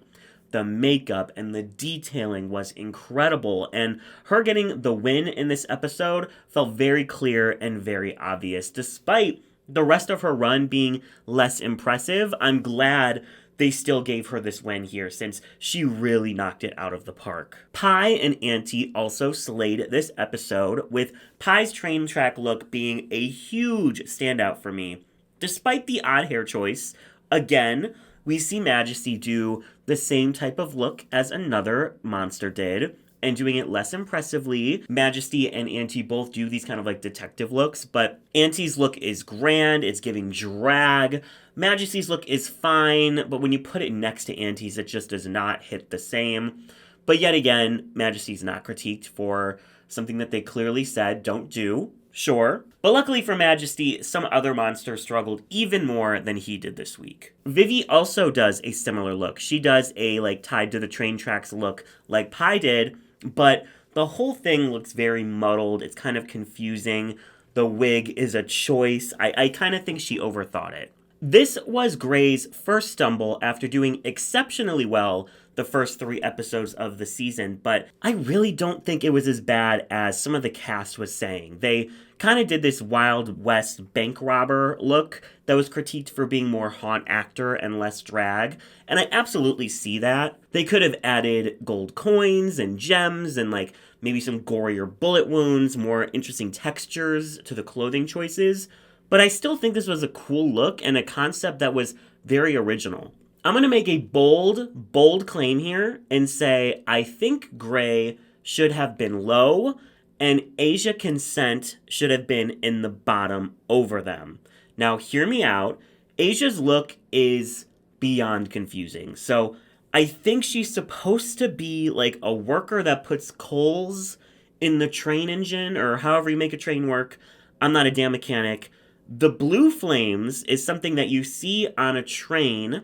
The makeup and the detailing was incredible, and her getting the win in this episode felt very clear and very obvious. Despite the rest of her run being less impressive, I'm glad they still gave her this win here since she really knocked it out of the park. Pie and Auntie also slayed this episode, with Pie's train track look being a huge standout for me. Despite the odd hair choice, again, we see Majesty do the same type of look as another monster did, and doing it less impressively. Majesty and Auntie both do these kind of like detective looks, but Auntie's look is grand, it's giving drag. Majesty's look is fine, but when you put it next to Auntie's, it just does not hit the same. But yet again, Majesty's not critiqued for something that they clearly said don't do. Sure. But luckily for Majesty, some other monsters struggled even more than he did this week. Vivi also does a similar look. She does a like tied to the train tracks look like Pie did, but the whole thing looks very muddled. It's kind of confusing. The wig is a choice. I kind of think she overthought it. This was Gray's first stumble after doing exceptionally well the first 3 episodes of the season, but I really don't think it was as bad as some of the cast was saying. They kind of did this Wild West bank robber look that was critiqued for being more haunt actor and less drag, and I absolutely see that. They could have added gold coins and gems and like maybe some gorier bullet wounds, more interesting textures to the clothing choices, but I still think this was a cool look and a concept that was very original. I'm going to make a bold claim here and say I think Gray should have been low and Asia Consent should have been in the bottom over them. Now, hear me out. Asia's look is beyond confusing. So I think she's supposed to be like a worker that puts coals in the train engine or however you make a train work. I'm not a damn mechanic. The blue flames is something that you see on a train,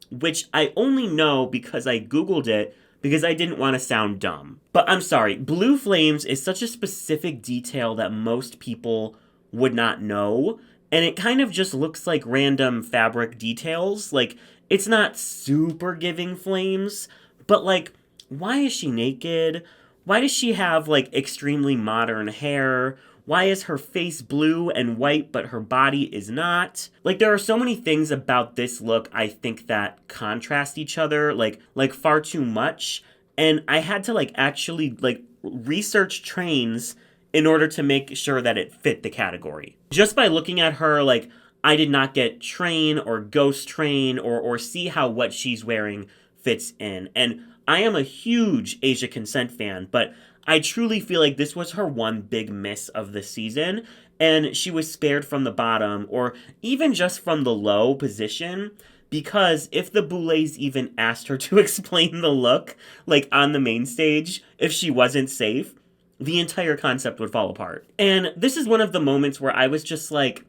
which I only know because I Googled it because I didn't want to sound dumb. But I'm sorry, blue flames is such a specific detail that most people would not know, and it kind of just looks like random fabric details. Like, it's not super giving flames, but like, why is she naked? Why does she have like extremely modern hair? Why is her face blue and white, but her body is not? Like, there are so many things about this look I think that contrast each other, like far too much. And I had to, like, actually, like, research trains in order to make sure that it fit the category. Just by looking at her, like, I did not get train or ghost train or see how what she's wearing fits in. And I am a huge Asia Consent fan, but I truly feel like this was her one big miss of the season, and she was spared from the bottom, or even just from the low position, because if the Boulets even asked her to explain the look, like on the main stage, if she wasn't safe, the entire concept would fall apart. And this is one of the moments where I was just like,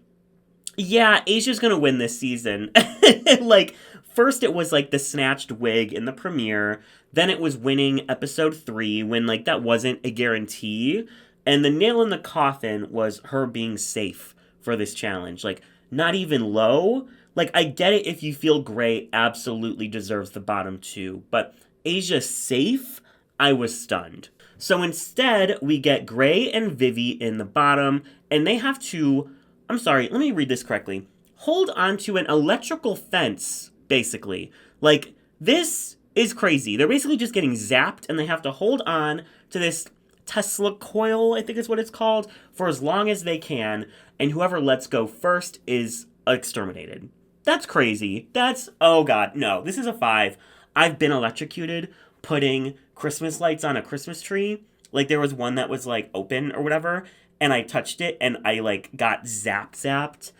yeah, Asia's gonna win this season. Like, first it was like the snatched wig in the premiere, then it was winning episode 3 when like that wasn't a guarantee, and the nail in the coffin was her being safe for this challenge. Like, not even low. Like, I get it if you feel Gray absolutely deserves the bottom 2, but Asia safe? I was stunned. So instead, we get Gray and Vivi in the bottom, and they have to, I'm sorry, let me read this correctly, hold onto an electrical fence, basically. Like, this is crazy. They're basically just getting zapped, and they have to hold on to this Tesla coil, I think is what it's called, for as long as they can, and whoever lets go first is exterminated. That's crazy. Oh god, no, this is a 5. I've been electrocuted putting Christmas lights on a Christmas tree. Like, there was one that was, like, open or whatever, and I touched it, and I, like, got zapped.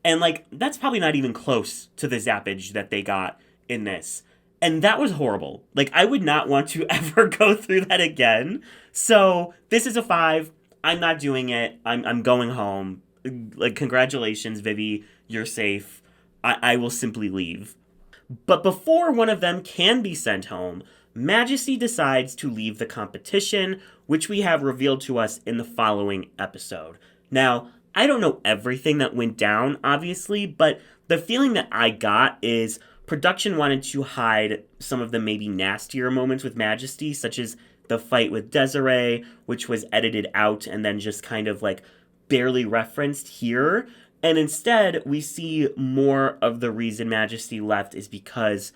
And, like, that's probably not even close to the zappage that they got in this. And that was horrible. Like, I would not want to ever go through that again. So, this is a 5. I'm not doing it. I'm going home. Like, congratulations, Vivi. You're safe. I will simply leave. But before one of them can be sent home, Majesty decides to leave the competition, which we have revealed to us in the following episode. Now, I don't know everything that went down, obviously, but the feeling that I got is production wanted to hide some of the maybe nastier moments with Majesty, such as the fight with Desiree, which was edited out and then just kind of like barely referenced here. And instead, we see more of the reason Majesty left is because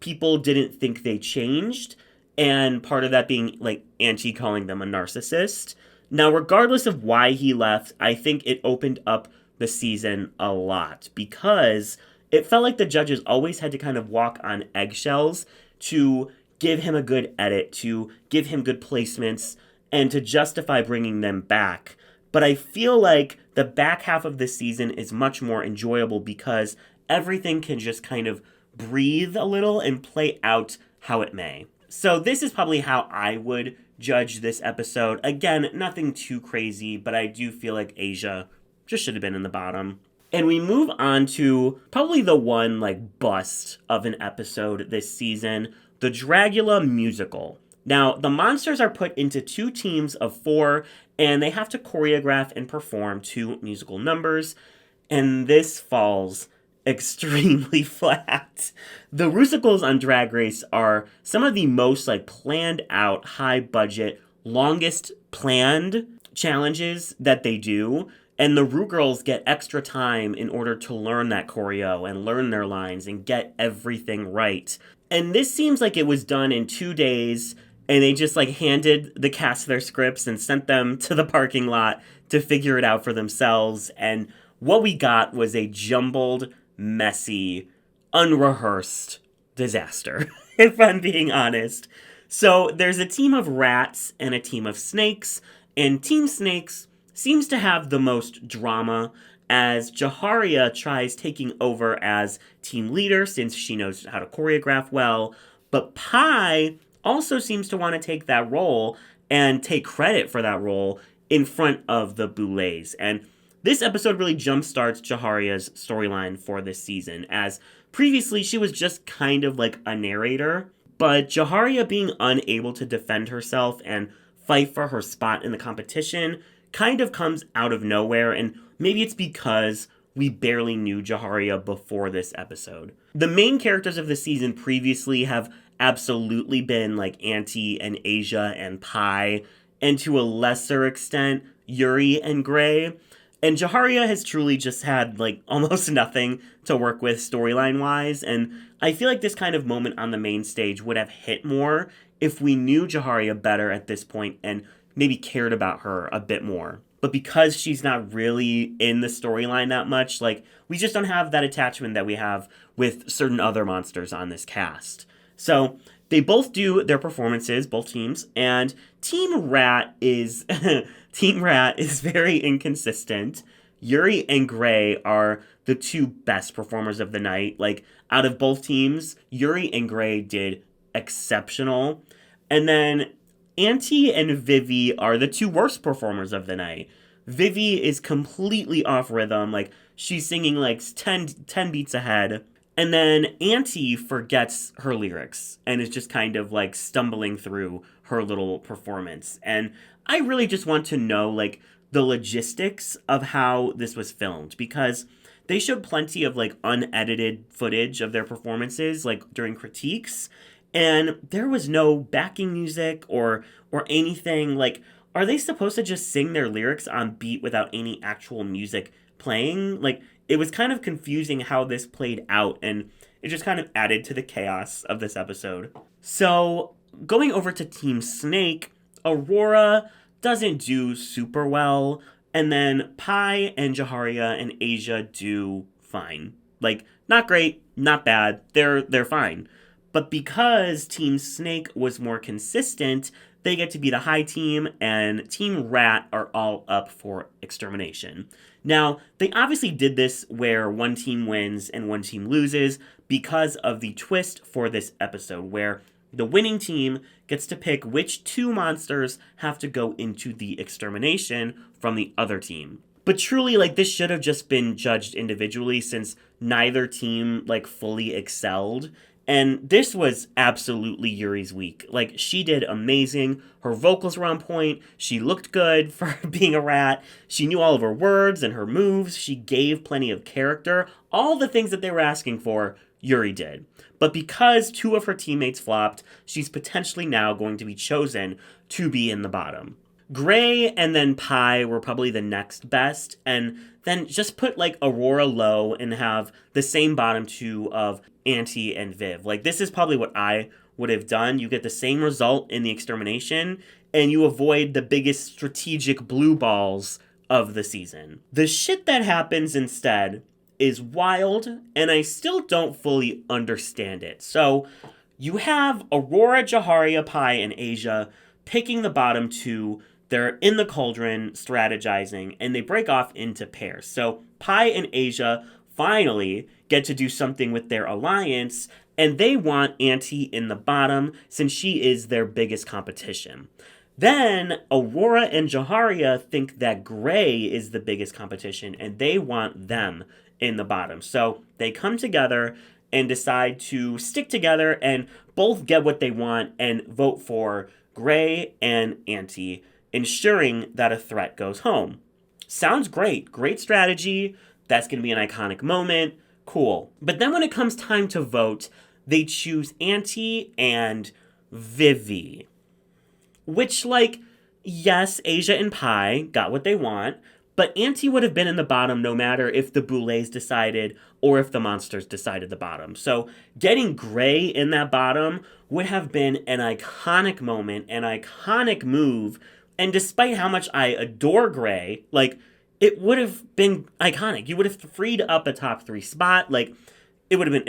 people didn't think they changed, and part of that being, like, Auntie calling them a narcissist. Now, regardless of why he left, I think it opened up the season a lot, because it felt like the judges always had to kind of walk on eggshells to give him a good edit, to give him good placements, and to justify bringing them back. But I feel like the back half of this season is much more enjoyable because everything can just kind of breathe a little and play out how it may. So this is probably how I would judge this episode. Again, nothing too crazy, but I do feel like Asia just should have been in the bottom. And we move on to probably the one, like, bust of an episode this season, the Dragula musical. Now, the monsters are put into 2 teams of 4, and they have to choreograph and perform 2 musical numbers, and this falls extremely flat. The Rusicals on Drag Race are some of the most, like, planned out, high budget, longest planned challenges that they do, and the Ru Girls get extra time in order to learn that choreo and learn their lines and get everything right. And this seems like it was done in 2 days, and they just, like, handed the cast their scripts and sent them to the parking lot to figure it out for themselves. And what we got was a jumbled, messy, unrehearsed disaster, if I'm being honest. So there's a team of rats and a team of snakes, and Team Snakes seems to have the most drama as Jaharia tries taking over as team leader since she knows how to choreograph well, but Pi also seems to want to take that role and take credit for that role in front of the Boulets. And this episode really jumpstarts Jaharia's storyline for this season, as previously she was just kind of like a narrator, but Jaharia being unable to defend herself and fight for her spot in the competition kind of comes out of nowhere, and maybe it's because we barely knew Jaharia before this episode. The main characters of the season previously have absolutely been like Auntie and Asia and Pi, and to a lesser extent, Yuri and Gray. And Jaharia has truly just had, like, almost nothing to work with storyline-wise, and I feel like this kind of moment on the main stage would have hit more if we knew Jaharia better at this point and maybe cared about her a bit more. But because she's not really in the storyline that much, like, we just don't have that attachment that we have with certain other monsters on this cast. So they both do their performances, both teams, and Team Rat is Team Rat is very inconsistent. Yuri and Gray are the 2 best performers of the night. Like, out of both teams, Yuri and Gray did exceptional. And then Auntie and Vivi are the 2 worst performers of the night. Vivi is completely off rhythm. Like, she's singing like 10 beats ahead. And then Auntie forgets her lyrics and is just kind of like stumbling through her little performance. And I really just want to know, like, the logistics of how this was filmed, because they showed plenty of, like, unedited footage of their performances, like, during critiques, and there was no backing music or anything. Like, are they supposed to just sing their lyrics on beat without any actual music playing? Like, it was kind of confusing how this played out, and it just kind of added to the chaos of this episode. So, going over to Team Snake, Aurora doesn't do super well. And then Pi and Jaharia and Asia do fine. Like, not great, not bad. They're fine. But because Team Snake was more consistent, they get to be the high team, and Team Rat are all up for extermination. Now, they obviously did this where one team wins and one team loses because of the twist for this episode, where the winning team gets to pick which two monsters have to go into the extermination from the other team. But truly, like, this should have just been judged individually since neither team, like, fully excelled. And this was absolutely Yuri's week. Like, she did amazing. Her vocals were on point. She looked good for being a rat. She knew all of her words and her moves. She gave plenty of character. All the things that they were asking for, Yuri did. But because two of her teammates flopped, she's potentially now going to be chosen to be in the bottom. Gray and then Pi were probably the next best, and then just put like Aurora low and have the same bottom two of Auntie and Viv. Like, this is probably what I would have done. You get the same result in the extermination, and you avoid the biggest strategic blue balls of the season. The shit that happens instead is wild, and I still don't fully understand it. So, you have Aurora, Jaharia, Pi, and Asia picking the bottom two. They're in the cauldron strategizing, and they break off into pairs. So Pi and Asia finally get to do something with their alliance, and they want Auntie in the bottom since she is their biggest competition. Then Aurora and Jaharia think that Gray is the biggest competition, and they want them in the bottom. So they come together and decide to stick together and both get what they want and vote for Gray and Auntie, ensuring that a threat goes home. Sounds great. Great strategy. That's going to be an iconic moment. Cool. But then when it comes time to vote, they choose Auntie and Vivi. Which, like, yes, Asia and Pi got what they want, but Auntie would have been in the bottom no matter if the Boulets decided or if the monsters decided the bottom. So getting Gray in that bottom would have been an iconic moment, an iconic move. And despite how much I adore Gray, like, it would have been iconic. You would have freed up a top 3 spot. Like, it would have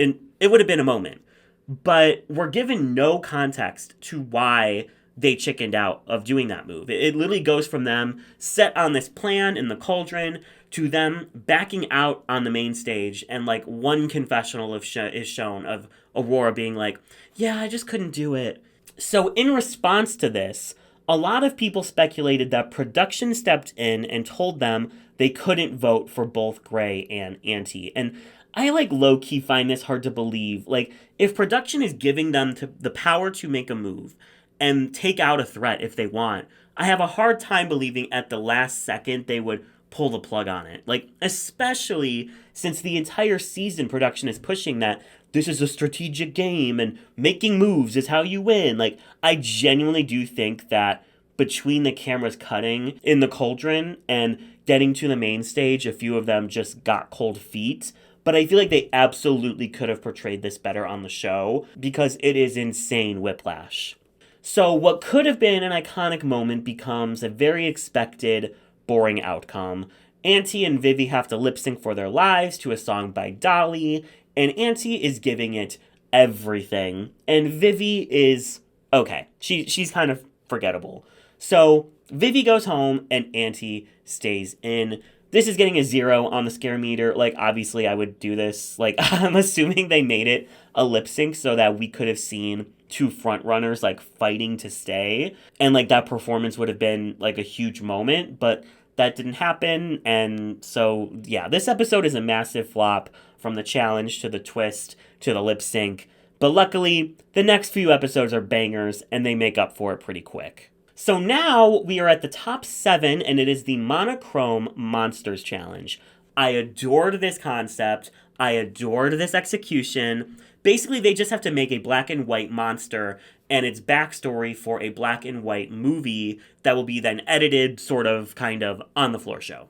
been a moment. But we're given no context to why they chickened out of doing that move. It literally goes from them set on this plan in the cauldron to them backing out on the main stage, and like one confessional is shown of Aurora being like, yeah, I just couldn't do it. So in response to this, a lot of people speculated that production stepped in and told them they couldn't vote for both Gray and Auntie. And I like low-key find this hard to believe. Like, if production is giving them the power to make a move and take out a threat if they want, I have a hard time believing at the last second they would pull the plug on it. Like, especially since the entire season production is pushing that this is a strategic game and making moves is how you win. Like, I genuinely do think that between the cameras cutting in the cauldron and getting to the main stage, a few of them just got cold feet. But I feel like they absolutely could have portrayed this better on the show because it is insane whiplash. So what could have been an iconic moment becomes a very expected, boring outcome. Auntie and Vivi have to lip sync for their lives to a song by Dolly, and Auntie is giving it everything. And Vivi is okay. She's kind of forgettable. So Vivi goes home and Auntie stays in. This is getting a 0 on the scare meter. Like, obviously I would do this. Like, I'm assuming they made it a lip sync so that we could have seen two front runners like fighting to stay, and like that performance would have been like a huge moment, but that didn't happen. And so yeah, this episode is a massive flop, from the challenge to the twist to the lip sync, but luckily the next few episodes are bangers and they make up for it pretty quick. So now we are at the top 7, and it is the Monochrome Monsters Challenge. I adored this concept. I adored this execution. Basically, they just have to make a black and white monster and its backstory for a black and white movie that will be then edited, sort of, kind of, on the floor show.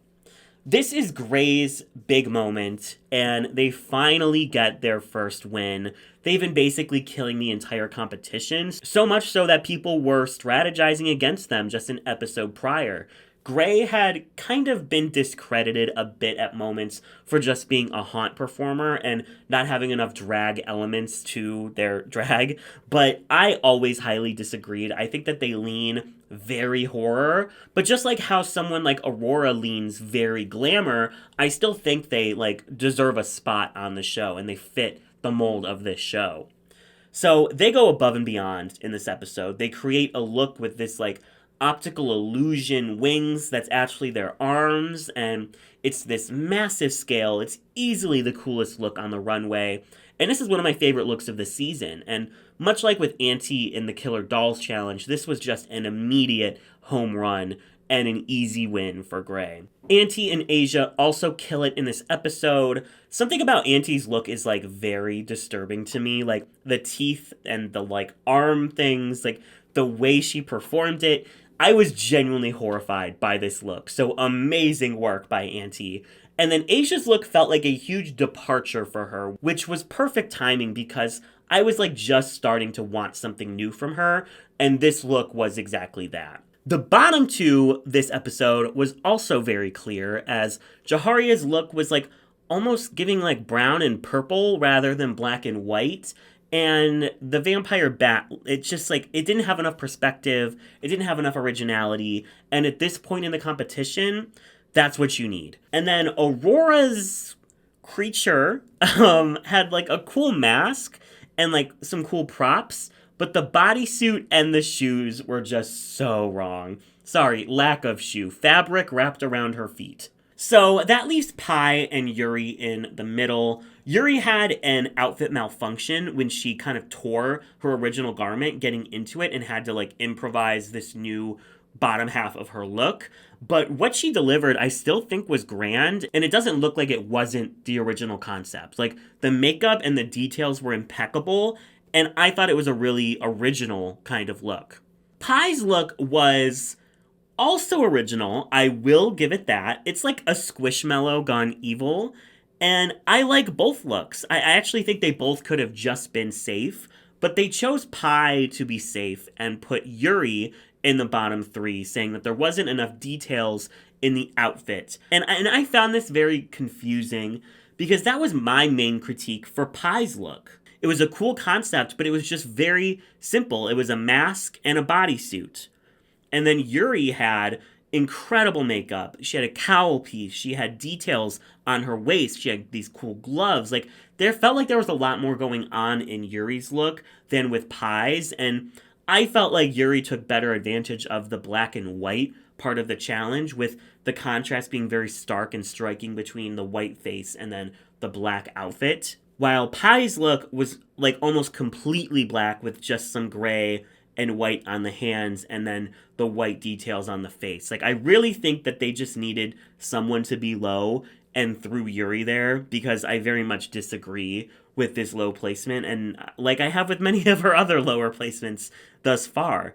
This is Gray's big moment, and they finally get their first win. They've been basically killing the entire competition, so much so that people were strategizing against them just an episode prior. Gray had kind of been discredited a bit at moments for just being a haunt performer and not having enough drag elements to their drag, but I always highly disagreed. I think that they lean very horror, but just like how someone like Aurora leans very glamour, I still think they like deserve a spot on the show and they fit the mold of this show. So they go above and beyond in this episode. They create a look with this like optical illusion wings that's actually their arms, and it's this massive scale. It's easily the coolest look on the runway, and this is one of my favorite looks of the season. And much like with Auntie in the Killer Dolls challenge, this was just an immediate home run and an easy win for Gray. Auntie and Asia also kill it in this episode. Something about Auntie's look is like very disturbing to me, like the teeth and the like arm things, like the way she performed it. I was genuinely horrified by this look. So amazing work by Auntie. And then Asia's look felt like a huge departure for her, which was perfect timing because I was like just starting to want something new from her, and this look was exactly that. The bottom two this episode was also very clear, as Jaharia's look was like almost giving like brown and purple rather than black and white. And the vampire bat, it's just like, it didn't have enough perspective, it didn't have enough originality, and at this point in the competition, that's what you need. And then Aurora's creature had like a cool mask and like some cool props, but the bodysuit and the shoes were just so wrong. Sorry, lack of shoe. Fabric wrapped around her feet. So that leaves Pi and Yuri in the middle. Yuri had an outfit malfunction when she kind of tore her original garment getting into it and had to like improvise this new bottom half of her look. But what she delivered, I still think was grand, and it doesn't look like it wasn't the original concept. Like, the makeup and the details were impeccable, and I thought it was a really original kind of look. Pi's look was also original, I will give it that. It's like a Squishmallow gone evil, and I like both looks. I actually think they both could have just been safe, but they chose Pi to be safe and put Yuri in the bottom three, saying that there wasn't enough details in the outfit. And I found this very confusing because that was my main critique for Pi's look. It was a cool concept, but it was just very simple. It was a mask and a bodysuit. And then Yuri had incredible makeup. She had a cowl piece. She had details on her waist. She had these cool gloves. Like, there felt like there was a lot more going on in Yuri's look than with Pi's. And I felt like Yuri took better advantage of the black and white part of the challenge, with the contrast being very stark and striking between the white face and then the black outfit. While Pi's look was like almost completely black with just some gray and white on the hands and then the white details on the face. Like, I really think that they just needed someone to be low and threw Yuri there, because I very much disagree with this low placement, and like I have with many of her other lower placements thus far.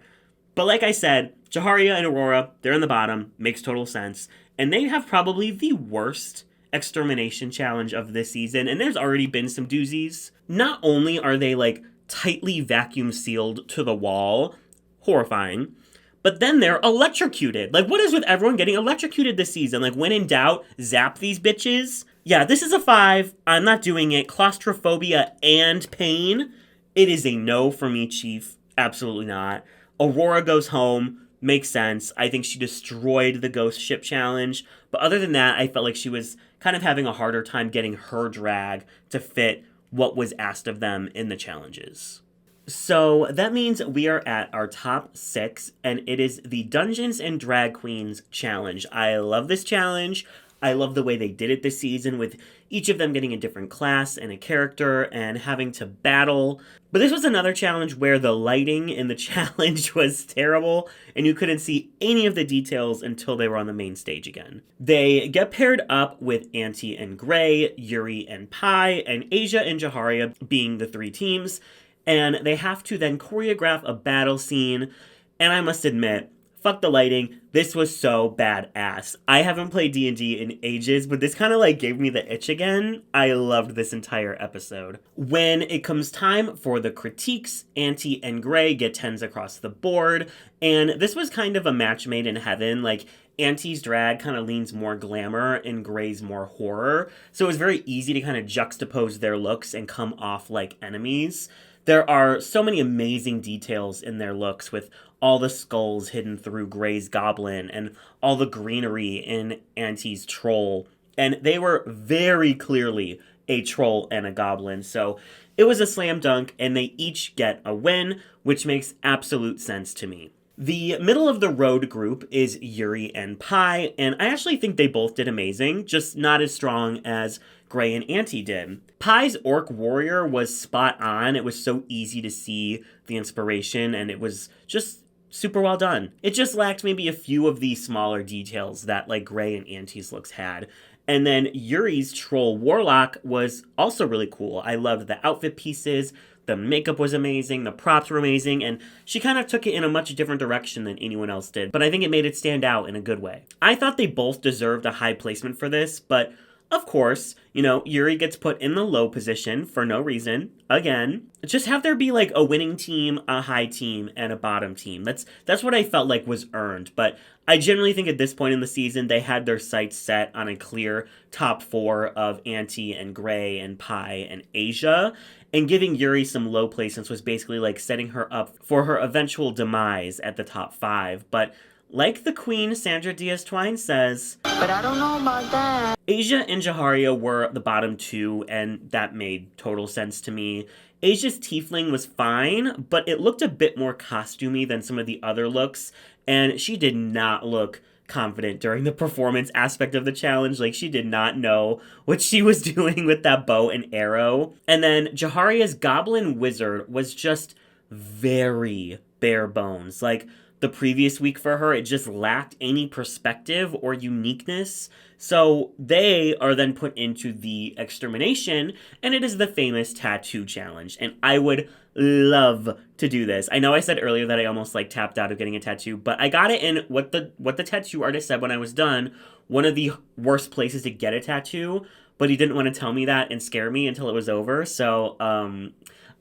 But like I said, Jaharia and Aurora, they're in the bottom, makes total sense, and they have probably the worst extermination challenge of this season, and there's already been some doozies. Not only are they like tightly vacuum sealed to the wall, horrifying, but then they're electrocuted. Like, what is with everyone getting electrocuted this season? Like, when in doubt, zap these bitches. Yeah, this is a 5. I'm not doing it. Claustrophobia and pain. It is a no for me, Chief. Absolutely not. Aurora goes home. Makes sense. I think she destroyed the ghost ship challenge. But other than that, I felt like she was kind of having a harder time getting her drag to fit what was asked of them in the challenges. So that means we are at our top 6, and it is the Dungeons and Drag Queens challenge. I love this challenge. I love the way they did it this season, with each of them getting a different class and a character and having to battle. But this was another challenge where the lighting in the challenge was terrible, and you couldn't see any of the details until they were on the main stage again. They get paired up with Auntie and Gray, Yuri and Pi, and Asia and Jaharia being the 3 teams, and they have to then choreograph a battle scene, and I must admit, fuck the lighting. This was so badass. I haven't played D&D in ages, but this kind of like gave me the itch again. I loved this entire episode. When it comes time for the critiques, Auntie and Gray get 10s across the board, and this was kind of a match made in heaven. Like, Auntie's drag kind of leans more glamour and Gray's more horror, so it was very easy to kind of juxtapose their looks and come off like enemies. There are so many amazing details in their looks, with all the skulls hidden through Gray's goblin and all the greenery in Auntie's troll. And they were very clearly a troll and a goblin, so it was a slam dunk, and they each get a win, which makes absolute sense to me. The middle of the road group is Yuri and Pi, and I actually think they both did amazing, just not as strong as Gray and Auntie did. Pi's Orc Warrior was spot on. It was so easy to see the inspiration, and it was just super well done. It just lacked maybe a few of the smaller details that like Gray and Auntie's looks had. And then Yuri's Troll Warlock was also really cool. I loved the outfit pieces, the makeup was amazing, the props were amazing, and she kind of took it in a much different direction than anyone else did, but I think it made it stand out in a good way. I thought they both deserved a high placement for this, but of course, Yuri gets put in the low position for no reason. Again, just have there be like a winning team, a high team, and a bottom team. That's what I felt like was earned. But I generally think at this point in the season, they had their sights set on a clear top 4 of Auntie and Gray and Pi and Asia. And giving Yuri some low placements was basically like setting her up for her eventual demise at the top 5. But like the queen, Sandra Diaz-Twine says, "But I don't know about that." Asia and Jaharia were the bottom 2, and that made total sense to me. Asia's tiefling was fine, but it looked a bit more costumey than some of the other looks, and she did not look confident during the performance aspect of the challenge. Like, she did not know what she was doing with that bow and arrow. And then Jaharia's goblin wizard was just very bare bones. Like, the previous week for her, it just lacked any perspective or uniqueness. So they are then put into the extermination, and it is the famous tattoo challenge. And I would love to do this. I know I said earlier that I almost like tapped out of getting a tattoo, but I got it in what the tattoo artist said when I was done, one of the worst places to get a tattoo, but he didn't want to tell me that and scare me until it was over. So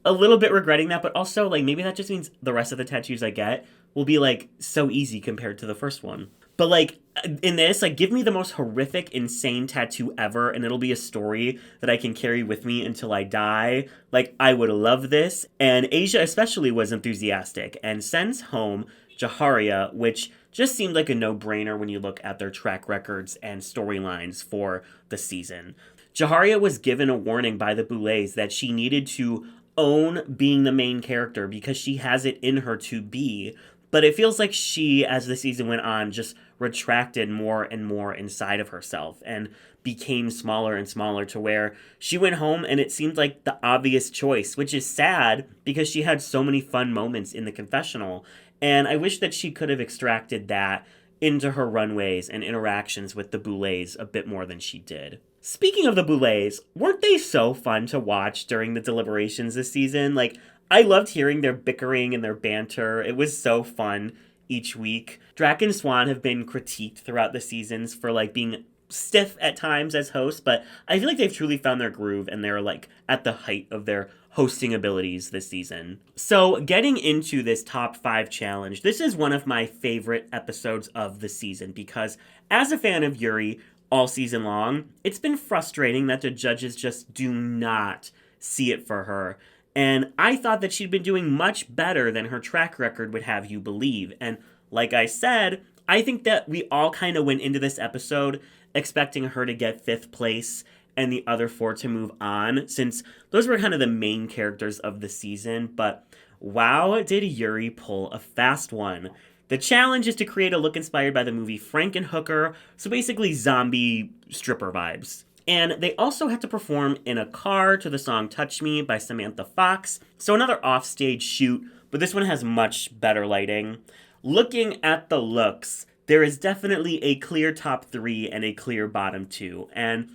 a little bit regretting that, but also like maybe that just means the rest of the tattoos I get will be like so easy compared to the first one. But like in this, like give me the most horrific, insane tattoo ever, and it'll be a story that I can carry with me until I die. Like, I would love this. And Asia especially was enthusiastic and sends home Jaharia, which just seemed like a no-brainer when you look at their track records and storylines for the season. Jaharia was given a warning by the Boulets that she needed to own being the main character because she has it in her to be, but it feels like she, as the season went on, just retracted more and more inside of herself and became smaller and smaller to where she went home and it seemed like the obvious choice, which is sad because she had so many fun moments in the confessional, and I wish that she could have extracted that into her runways and interactions with the Boulets a bit more than she did. Speaking of the Boulets, weren't they so fun to watch during the deliberations this season? Like, I loved hearing their bickering and their banter. It was so fun each week. Drac and Swan have been critiqued throughout the seasons for like being stiff at times as hosts, but I feel like they've truly found their groove and they're like at the height of their hosting abilities this season. So getting into this top 5 challenge, this is one of my favorite episodes of the season because as a fan of Yuri all season long, it's been frustrating that the judges just do not see it for her. And I thought that she'd been doing much better than her track record would have you believe. And like I said, I think that we all kind of went into this episode expecting her to get 5th place and the other 4 to move on, since those were kind of the main characters of the season. But wow, did Yuri pull a fast one. The challenge is to create a look inspired by the movie Frankenhooker, so basically zombie stripper vibes. And they also had to perform in a car to the song Touch Me by Samantha Fox. So another offstage shoot, but this one has much better lighting. Looking at the looks, there is definitely a clear top 3 and a clear bottom 2. And,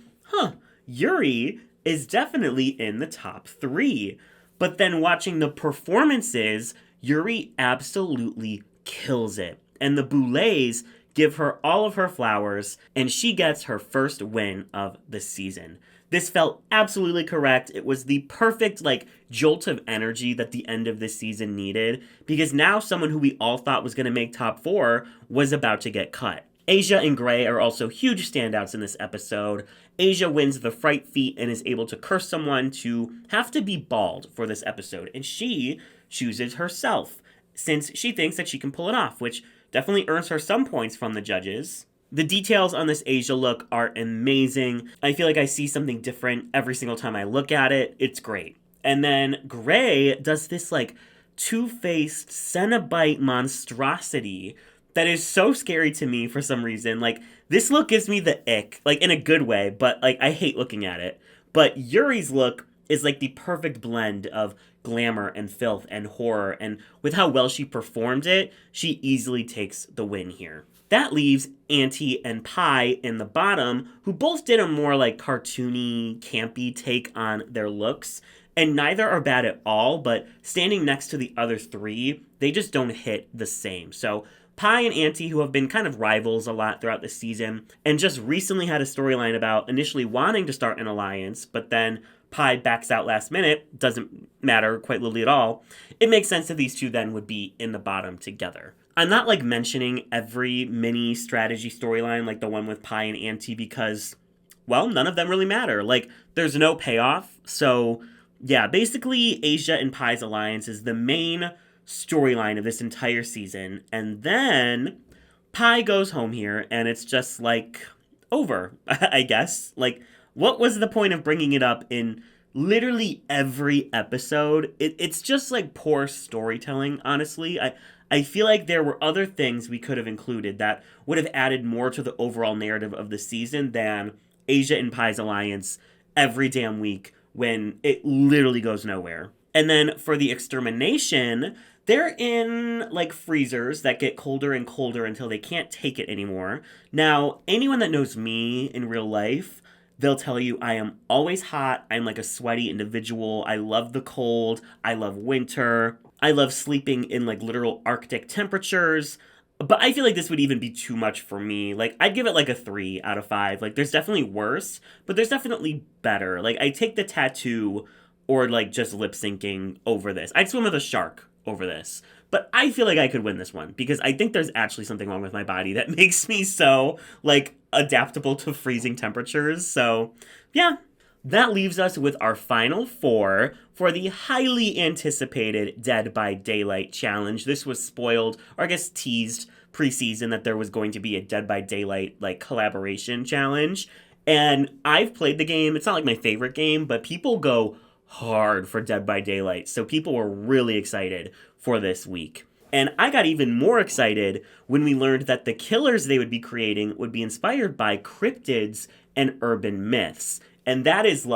Yuri is definitely in the top 3. But then watching the performances, Yuri absolutely kills it. and the Boulets give her all of her flowers, and she gets her first win of the season. This felt absolutely correct. It was the perfect, jolt of energy that the end of this season needed, because now someone who we all thought was going to make top 4 was about to get cut. Asia and Gray are also huge standouts in this episode. Asia wins the fright feat and is able to curse someone to have to be bald for this episode, and she chooses herself, since she thinks that she can pull it off, which definitely earns her some points from the judges. The details on this Asia look are amazing. I feel like I see something different every single time I look at it. It's great. And then Gray does this two-faced Cenobite monstrosity that is so scary to me for some reason. This look gives me the ick, in a good way, but I hate looking at it. But Yuri's look is the perfect blend of glamour and filth and horror, and with how well she performed it, she easily takes the win here. That leaves Auntie and Pie in the bottom, who both did a more cartoony, campy take on their looks, and neither are bad at all, but standing next to the other 3, they just don't hit the same. So Pie and Auntie, who have been kind of rivals a lot throughout the season, and just recently had a storyline about initially wanting to start an alliance, but then Pie backs out last minute, doesn't matter quite literally at all, it makes sense that these two then would be in the bottom together. I'm not mentioning every mini strategy storyline like the one with Pie and Auntie because, well, none of them really matter. There's no payoff. So yeah, basically Asia and Pie's alliance is the main storyline of this entire season. And then Pie goes home here and it's just over, I guess. What was the point of bringing it up in literally every episode? It's just poor storytelling, honestly. I feel like there were other things we could have included that would have added more to the overall narrative of the season than Asia and Pie's alliance every damn week when it literally goes nowhere. And then for the extermination, they're in freezers that get colder and colder until they can't take it anymore. Now, anyone that knows me in real life, they'll tell you I am always hot. I'm a sweaty individual. I love the cold. I love winter. I love sleeping in literal Arctic temperatures. But I feel this would even be too much for me. I'd give it a 3 out of 5. There's definitely worse, but there's definitely better. I take the tattoo or just lip syncing over this. I'd swim with a shark over this. But I feel I could win this one because I think there's actually something wrong with my body that makes me so adaptable to freezing temperatures. So yeah, that leaves us with our final 4 for the highly anticipated Dead by Daylight challenge. This was spoiled, or I guess teased preseason, that there was going to be a Dead by Daylight collaboration challenge. And I've played the game. It's not my favorite game, but people go hard for Dead by Daylight. So people were really excited for this week. And I got even more excited when we learned that the killers they would be creating would be inspired by cryptids and urban myths. And that is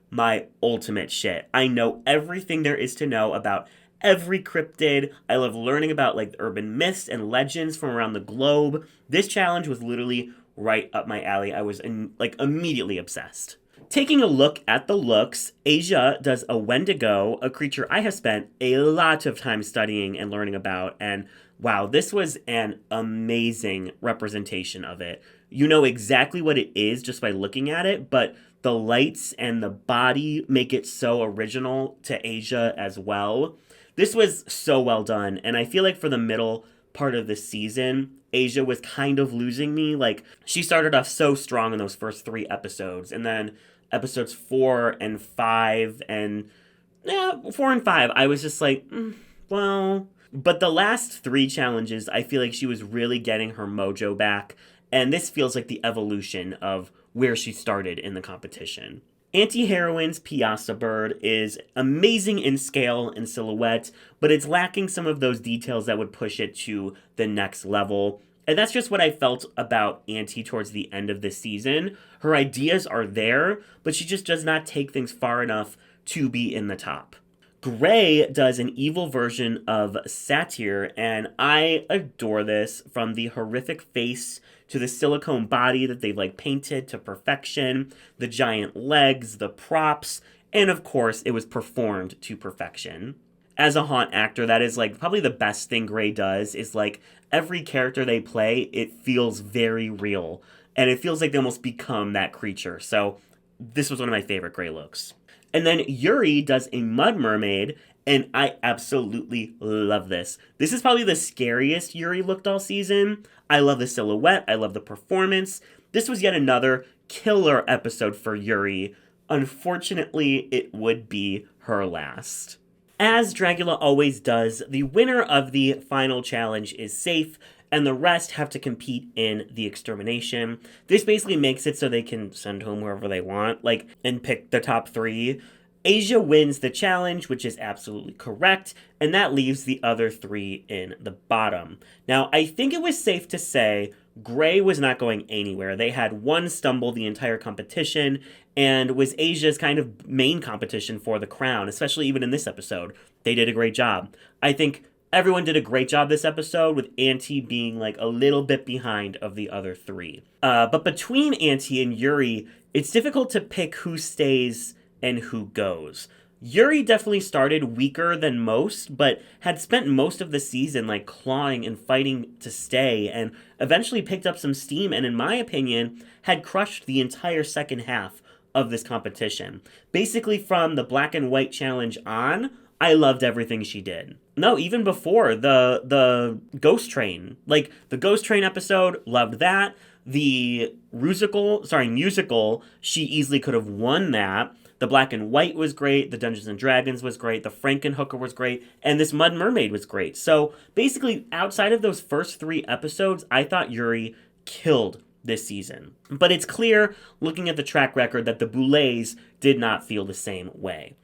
my ultimate shit. I know everything there is to know about every cryptid. I love learning about urban myths and legends from around the globe. This challenge was literally right up my alley. I was immediately obsessed. Taking a look at the looks, Asia does a Wendigo, a creature I have spent a lot of time studying and learning about, and wow, this was an amazing representation of it. You know exactly what it is just by looking at it, but the lights and the body make it so original to Asia as well. This was so well done, and I feel for the middle part of the season, Asia was kind of losing me. She started off so strong in those first 3 episodes, and then episodes 4 and 5, and 4 and 5, I was just well. But the last 3 challenges, I feel she was really getting her mojo back, and this feels like the evolution of where she started in the competition. Auntie Heroine's Piazza Bird is amazing in scale and silhouette, but it's lacking some of those details that would push it to the next level. And that's just what I felt about Auntie towards the end of this season. Her ideas are there, but she just does not take things far enough to be in the top. Gray does an evil version of Satyr, and I adore this, from the horrific face to the silicone body that they've painted to perfection, the giant legs, the props, and of course it was performed to perfection. as a haunt actor, that is like probably the best thing Gray does is like every character they play, it feels very real. And it feels like they almost become that creature. So this was one of my favorite Gray looks. And then Yuri does a mud mermaid, and I absolutely love this. This is probably the scariest Yuri looked all season. I love the silhouette. I love the performance. This was yet another killer episode for Yuri. Unfortunately, it would be her last. As Dragula always does, the winner of the final challenge is safe, and the rest have to compete in the extermination. This basically makes it so they can send home whoever they want, like, and pick the top 3. Asia wins the challenge, which is absolutely correct, and that leaves the other 3 in the bottom. Now, I think it was safe to say Gray was not going anywhere. They had one stumble the entire competition, and was Asia's kind of main competition for the crown, especially even in this episode. They did a great job. I think everyone did a great job this episode, with Auntie being like a little bit behind of the other 3. But between Auntie and Yuri, it's difficult to pick who stays and who goes. Yuri definitely started weaker than most, but had spent most of the season like clawing and fighting to stay, and eventually picked up some steam, and in my opinion, had crushed the entire second half of this competition. Basically from the black and white challenge on, I loved everything she did. No, even before the Ghost Train. Like the Ghost Train episode, loved that. The musical, she easily could have won that. The Black and White was great, the Dungeons and Dragons was great, the Frankenhooker was great, and this Mud Mermaid was great. So basically, outside of those first 3 episodes, I thought Yuri killed this season. But it's clear, looking at the track record, that the Boulets did not feel the same way.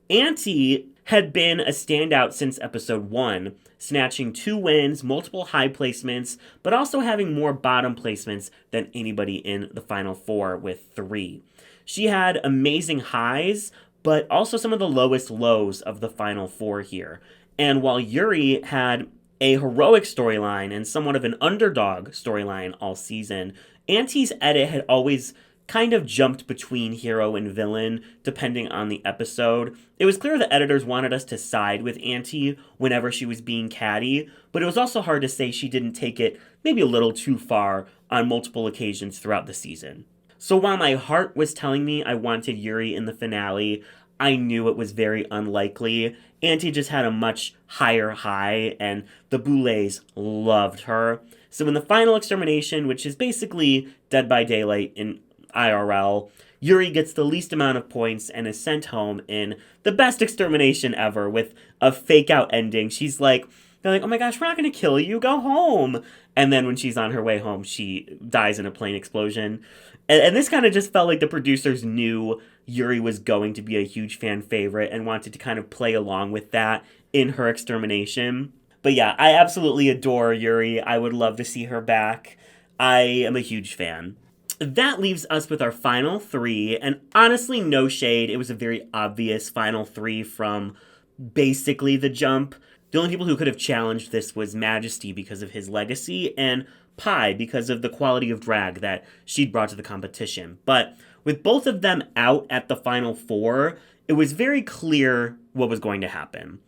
Auntie had been a standout since episode 1, snatching 2 wins, multiple high placements, but also having more bottom placements than anybody in the final 4 with 3. She had amazing highs, but also some of the lowest lows of the final 4 here. And while Yuri had a heroic storyline and somewhat of an underdog storyline all season, Auntie's edit had always kind of jumped between hero and villain, depending on the episode. It was clear the editors wanted us to side with Auntie whenever she was being catty, but it was also hard to say she didn't take it maybe a little too far on multiple occasions throughout the season. So while my heart was telling me I wanted Yuri in the finale, I knew it was very unlikely. Auntie just had a much higher high, and the Boulets loved her. So in the final extermination, which is basically Dead by Daylight in IRL, Yuri gets the least amount of points and is sent home in the best extermination ever with a fake out ending. They're like, oh my gosh, we're not going to kill you, go home. And then when she's on her way home, she dies in a plane explosion. And this kind of just felt like the producers knew Yuri was going to be a huge fan favorite and wanted to kind of play along with that in her extermination. But yeah, I absolutely adore Yuri. I would love to see her back. I am a huge fan. That leaves us with our final 3, and honestly, no shade. It was a very obvious final 3 from basically the jump. The only people who could have challenged this was Majesty because of his legacy, and Pi because of the quality of drag that she'd brought to the competition. But with both of them out at the final 4, it was very clear what was going to happen.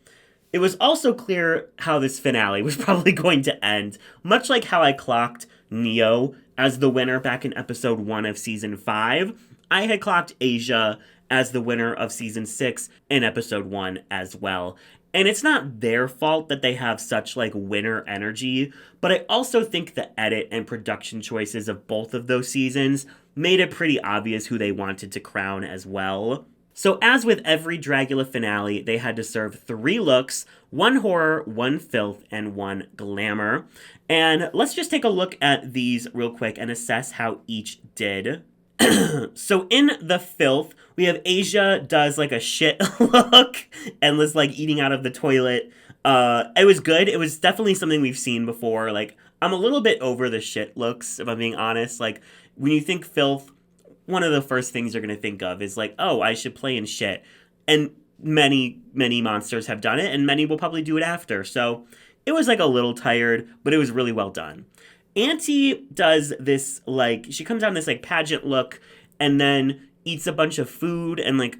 It was also clear how this finale was probably going to end, much like how I clocked Neo as the winner back in episode 1 of season 5. I had clocked Asia as the winner of season 6 in episode 1 as well. And it's not their fault that they have such like winner energy, but I also think the edit and production choices of both of those seasons made it pretty obvious who they wanted to crown as well. So as with every Dragula finale, they had to serve 3 looks, 1 horror, 1 filth, and 1 glamour. And let's just take a look at these real quick and assess how each did. So in the filth, we have Asia does like a shit look and was like eating out of the toilet. It was good. It was definitely something we've seen before. Like, I'm a little bit over the shit looks, if I'm being honest. Like, when you think filth, one of the first things you're going to think of is like, oh, I should play in shit. And many, many monsters have done it, and many will probably do it after. So it was like a little tired, but it was really well done. Auntie does this, like, she comes out in this, like, pageant look and then eats a bunch of food and, like,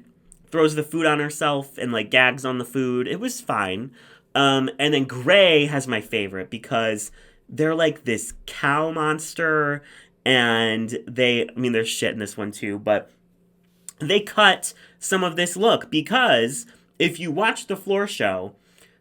throws the food on herself and like gags on the food. It was fine. And then Gray has my favorite because they're like this cow monster, and I mean, there's shit in this one too, but they cut some of this look because if you watch the floor show,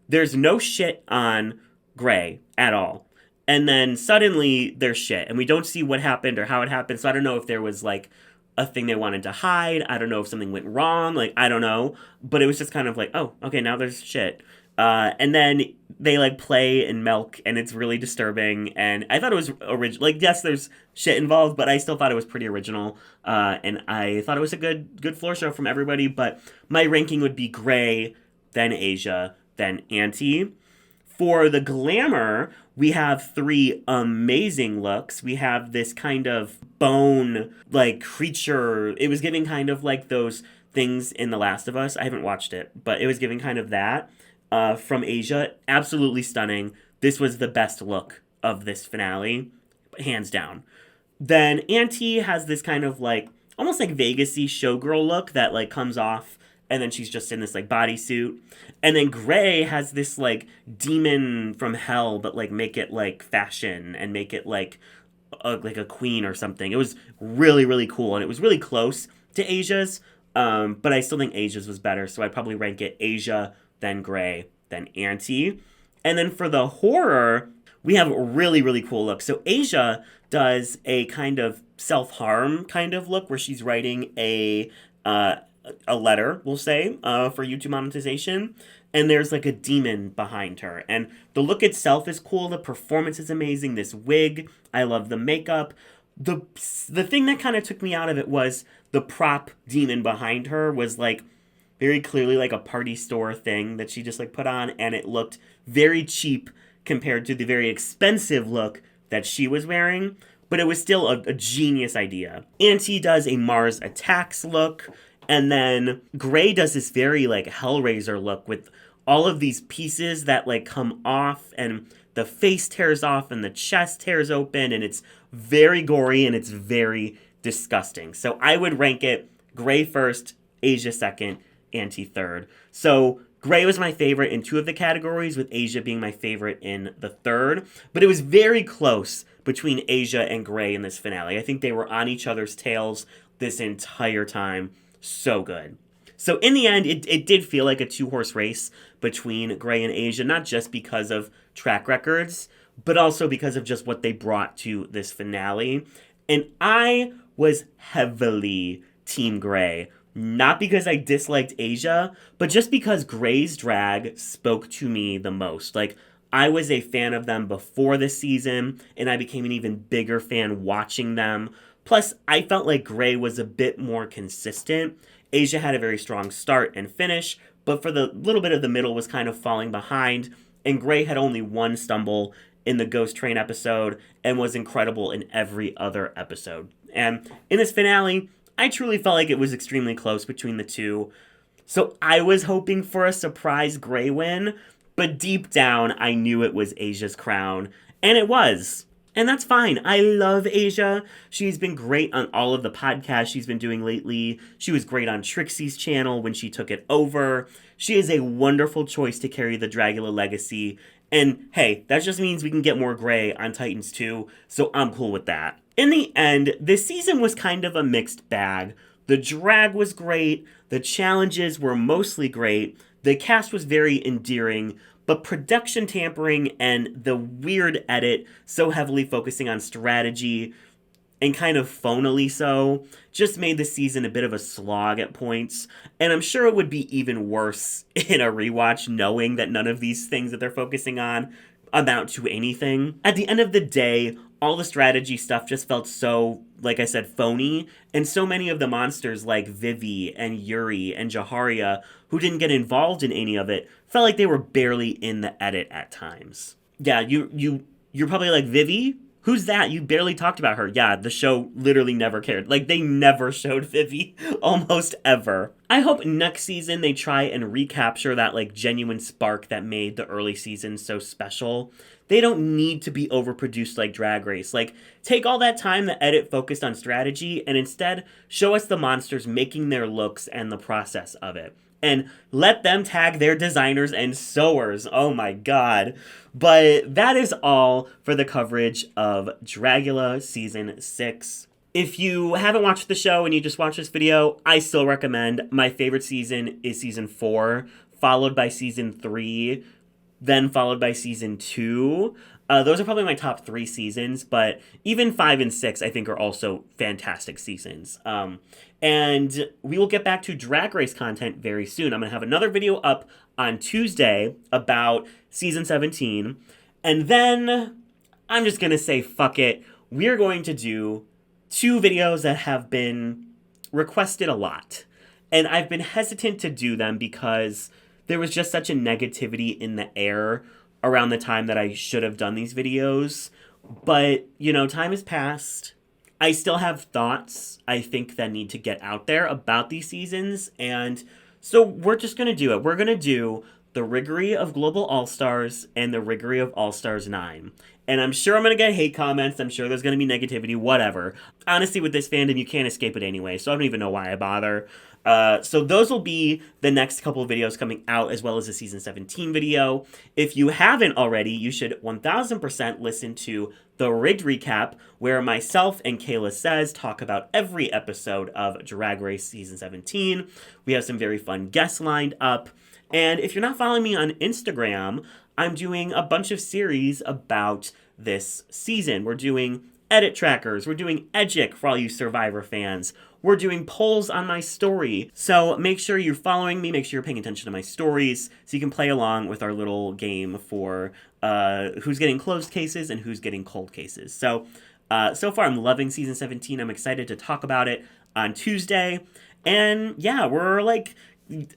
there's no shit on Gray at all. And then suddenly there's shit, and we don't see what happened or how it happened. So I don't know if there was like a thing they wanted to hide. I don't know if something went wrong. Like, I don't know. But it was just kind of like, oh, okay, now there's shit. And then they like play in milk, and it's really disturbing. And I thought it was original. Like, yes, there's shit involved, but I still thought it was pretty original. And I thought it was a good floor show from everybody. But my ranking would be Gray, then Asia, then Auntie. For the glamour, we have 3 amazing looks. We have this kind of bone, like, creature. It was giving kind of like those things in The Last of Us. I haven't watched it, but it was giving kind of that from Asia. Absolutely stunning. This was the best look of this finale, hands down. Then Auntie has this kind of like, almost like Vegas-y showgirl look that like comes off, and then she's just in this like bodysuit. And then Gray has this like demon from hell, but like make it like fashion and make it like a queen or something. It was really, really cool, and it was really close to Asia's. But I still think Asia's was better, so I'd probably rank it Asia, then Gray, then Auntie. And then for the horror, we have a really, really cool look. So Asia does a kind of self-harm kind of look where she's writing a letter, we'll say, for YouTube monetization. And there's like a demon behind her. And the look itself is cool. The performance is amazing. This wig, I love the makeup. The thing that kind of took me out of it was the prop demon behind her was like very clearly like a party store thing that she just like put on. And it looked very cheap compared to the very expensive look that she was wearing. But it was still a genius idea. Auntie does a Mars Attacks look. And then Gray does this very, like, Hellraiser look with all of these pieces that, like, come off, and the face tears off, and the chest tears open, and it's very gory, and it's very disgusting. So I would rank it Gray first, Asia second, Auntie third. So Gray was my favorite in 2 of the categories, with Asia being my favorite in the third. But it was very close between Asia and Gray in this finale. I think they were on each other's tails this entire time. So good. So in the end, it did feel like a 2-horse race between Gray and Asia, not just because of track records, but also because of just what they brought to this finale. And I was heavily Team Gray, not because I disliked Asia, but just because Gray's drag spoke to me the most. Like, I was a fan of them before this season, and I became an even bigger fan watching them. Plus, I felt like Gray was a bit more consistent. Asia had a very strong start and finish, but for the little bit of the middle was kind of falling behind, and Gray had only 1 stumble in the Ghost Train episode and was incredible in every other episode. And in this finale, I truly felt like it was extremely close between the 2. So I was hoping for a surprise Gray win, but deep down, I knew it was Asia's crown, and it was. And that's fine. I love Asia. She's been great on all of the podcasts she's been doing lately. She was great on Trixie's channel when she took it over. She is a wonderful choice to carry the Dragula legacy. And hey, that just means we can get more Gray on Titans too, so I'm cool with that. In the end, this season was kind of a mixed bag. The drag was great. The challenges were mostly great. The cast was very endearing. But production tampering and the weird edit, so heavily focusing on strategy and kind of phonily so, just made the season a bit of a slog at points. And I'm sure it would be even worse in a rewatch knowing that none of these things that they're focusing on amount to anything. At the end of the day, all the strategy stuff just felt so, like I said, phony. And so many of the monsters like Vivi and Yuri and Jaharia, who didn't get involved in any of it, felt like they were barely in the edit at times. Yeah, you're probably like, Vivi? Who's that? You barely talked about her. Yeah, the show literally never cared. Like, they never showed Vivi, almost ever. I hope next season they try and recapture that, like, genuine spark that made the early seasons so special. They don't need to be overproduced like Drag Race. Like, take all that time the edit focused on strategy and instead show us the monsters making their looks and the process of it. And let them tag their designers and sewers. Oh my god. But that is all for the coverage of Dragula Season 6. If you haven't watched the show and you just watched this video, I still recommend. My favorite season is Season 4, followed by Season 3, then followed by Season 2. Those are probably my top 3 seasons, but even 5 and 6 I think are also fantastic seasons. And we will get back to Drag Race content very soon. I'm going to have another video up on Tuesday about Season 17. And then I'm just going to say fuck it. We're going to do 2 videos that have been requested a lot. And I've been hesitant to do them because there was just such a negativity in the air around the time that I should have done these videos. But, you know, time has passed. I still have thoughts, I think, that need to get out there about these seasons. And so we're just going to do it. We're going to do the Riggory of Global All-Stars and the Riggory of All-Stars 9. And I'm sure I'm going to get hate comments. I'm sure there's going to be negativity, whatever. Honestly, with this fandom, you can't escape it anyway. So I don't even know why I bother. So those will be the next couple of videos coming out, as well as the Season 17 video. If you haven't already, you should 1000% listen to the Rigged Recap, where myself and Kayla Says talk about every episode of Drag Race Season 17. We have some very fun guests lined up. And if you're not following me on Instagram, I'm doing a bunch of series about this season. We're doing edit trackers. We're doing Edgic for all you Survivor fans. We're doing polls on my story. So make sure you're following me. Make sure you're paying attention to my stories so you can play along with our little game for who's getting closed cases and who's getting cold cases. So, so far I'm loving Season 17. I'm excited to talk about it on Tuesday. And yeah, we're like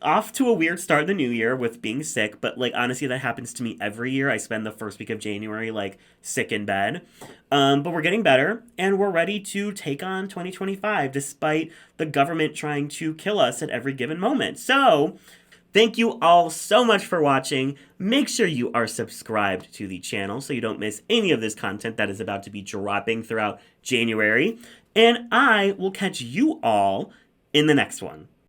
off to a weird start in the new year with being sick, but like honestly that happens to me every year. I spend the first week of January like sick in bed, but we're getting better and we're ready to take on 2025 despite the government trying to kill us at every given moment. So thank you all so much for watching. Make sure you are subscribed to the channel so you don't miss any of this content that is about to be dropping throughout January, and I will catch you all in the next one.